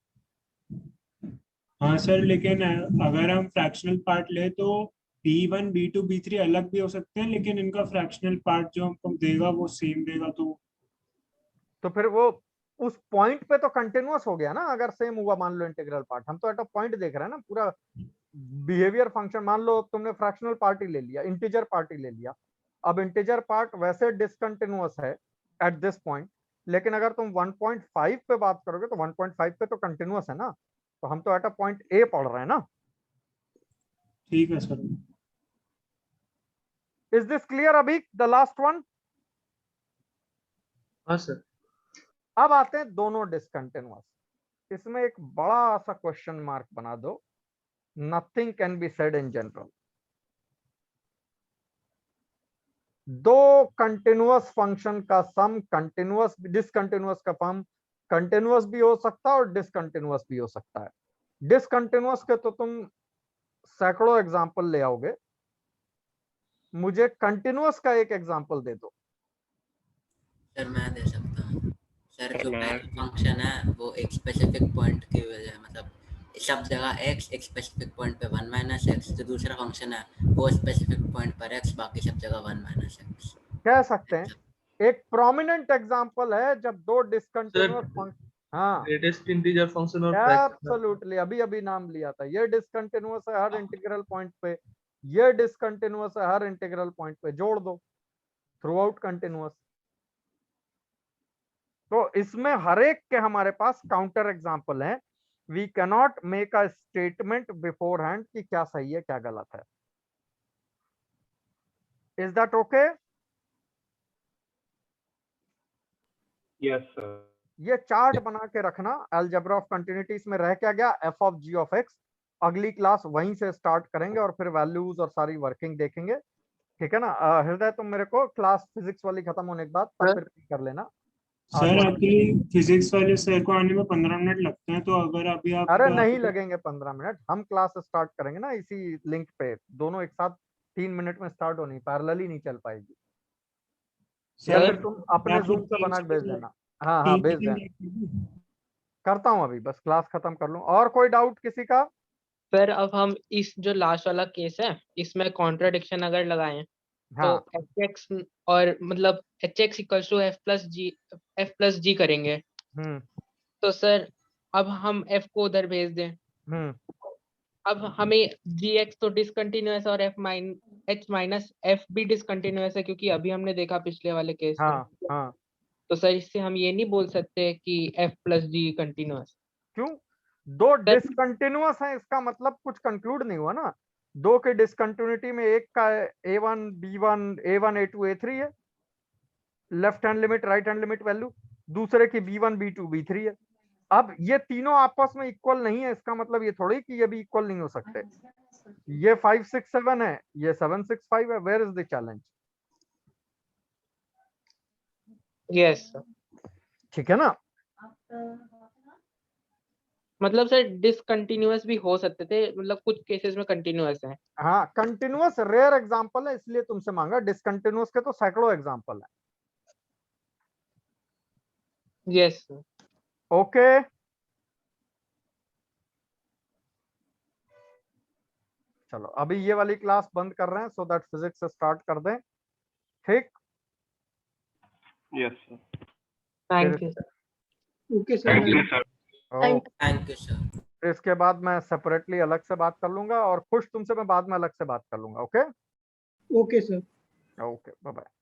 हाँ सर, लेकिन अगर हम फ्रैक्शनल पार्ट ले तो B1 B2 B3 अलग भी हो सकते हैं, लेकिन इनका फ्रैक्शनल पार्ट जो हमको देगा वो सेम देगा। तो फिर वो उस पॉइंट पे तो कंटिन्यूअस हो गया ना, अगर सेम हुआ मान लो इंटीग्रल पार्ट। हम तो एट अ पॉइंट देख रहे हैं ना, पूरा बिहेवियर फंक्शन। मान लो तुमने फ्रैक्शनल पार्ट ही ले लिया, इंटीजर पार्ट ही ले लिया। अब इंटीजर पार्ट वैसे डिसकंटिन्यूअस है एट दिस पॉइंट, लेकिन अगर तुम 1.5 पे बात करोगे तो 1.5 पे तो कंटिन्यूअस है ना। तो हम तो एट अ पॉइंट ए पढ़ रहे हैं ना। ठीक है सर। इज दिस क्लियर अभी, द लास्ट वन? हाँ सर। अब आते हैं दोनों डिसकंटिन्यूअस। इसमें एक बड़ा सा क्वेश्चन मार्क बना दो। Nothing can be said in general. दो कंटिन्यूअस फंक्शन का सम कंटिन्यूअस डिसकंटिन्यूअस का फॉर्म कंटिन्यूअस भी हो सकता है और डिसकंटिन्यूअस भी हो सकता है। डिसकंटिन्यूअस के तो तुम सैकड़ों एग्जांपल ले आओगे, मुझे कंटिन्यूअस का एक एग्जांपल दे दो। सर मैं दे सकता हूँ सर। जो मैं- पहला फंक्शन है वो एक स्पेसिफिक पॉइंट की वजह, मतलब सब जगह x, एक स्पेसिफिक पॉइंट पे 1 माइनस एक्स। जो दूसरा फंक्शन है वो स्पेसिफिक पॉइंट पर x, बाकी सब जगह 1 माइनस एक्स। कह सकते हैं एक प्रोमिनेंट एग्जांपल है जब दो डिसकंटिन्यूअस फंक्शन। हाँ ग्रेटेस्ट इंटीजर फंक्शन और फ्रैक्शनल। एब्सोल्युटली, अभी अभी नाम लिया था। ये डिसकंटिन्यूअस है हर इंटीग्रल पॉइंट पे, ये डिसकंटिन्यूअस है हर इंटीग्रल पॉइंट पे। जोड़ दो, थ्रू आउट कंटिन्यूअस। तो इसमें हर एक के हमारे पास काउंटर एग्जांपल हैं। We cannot make a statement beforehand कि क्या सही है क्या गलत है। Is that okay? Yes sir. ये चार्ट बना के रखना। अलजेब्रा ऑफ कंटिन्यूटीज में रह क्या गया, F of ji of X. अगली क्लास वहीं से स्टार्ट करेंगे और फिर वैल्यूज और सारी वर्किंग देखेंगे। ठीक है ना? हृदय तुम मेरे को क्लास फिजिक्स वाली खत्म होने के बाद तब फिर कर लेना। सर एक्चुअली फिजिक्स वाले सर को आने में 15 मिनट लगते हैं, तो अगर अभी आप अरे नहीं लगेंगे 15 मिनट। हम क्लास स्टार्ट करेंगे ना इसी लिंक पे, दोनों एक साथ 3 मिनट में स्टार्ट होनी, पैरेलली नहीं चल पाएगी। या फिर तुम अपने जूम से बना के भेज देना। हाँ हाँ भेज देना। करता हूँ अभी, बस क्लास खत्म कर लूँ। और कोई डाउट किसी का? सर अब हम इस जो लास्ट वाला केस है इसमें कॉन्ट्राडिक्शन अगर लगाएं हाँ तो एच एक्स और मतलब h x equals to f plus g करेंगे। तो सर अब हम एफ को उधर भेज दें। अब हमें जी एक्स तो डिसकंटिन्यूअस और एच माइनस एफ भी डिसकंटिन्यूअस है, क्योंकि अभी हमने देखा पिछले वाले केस में। हाँ। तो सर इससे हम ये नहीं बोल सकते कि एफ प्लस जी कंटिन्यूअस। क्यों? दो डिसकंटिन्यूअस हैं, इसका मतलब कुछ कंक्लूड नहीं हुआ ना। दो के डिसकंटिन्यूटी में एक का a1 b1 a1 a2 a3 है, left hand limit right hand limit value. दूसरे की b1 b2 b3 है। अब ये तीनों आपस में इक्वल नहीं है, इसका मतलब ये थोड़ी कि ये भी इक्वल नहीं हो सकते। ये 5 6 7 है, ये 7 6 5 है। Where is the challenge? Yes ठीक है ना? मतलब सर डिसकंटिन्यूअस भी हो सकते थे, मतलब कुछ केसेस में कंटिन्यूअस है। हाँ कंटिन्यूअस रेयर एग्जांपल है, इसलिए तुमसे मांगा। डिसकंटिन्यूअस के तो सैकड़ों एग्जांपल है। यस ओके चलो अभी ये वाली क्लास बंद कर रहे हैं सो दैट फिजिक्स से स्टार्ट कर दें। ठीक? Yes sir. Thank you okay sir. Thank you sir. Thank you sir. इसके बाद मैं सेपरेटली अलग से बात कर लूंगा और खुश तुमसे मैं बाद में अलग से बात कर लूंगा। Okay okay sir. Okay bye bye.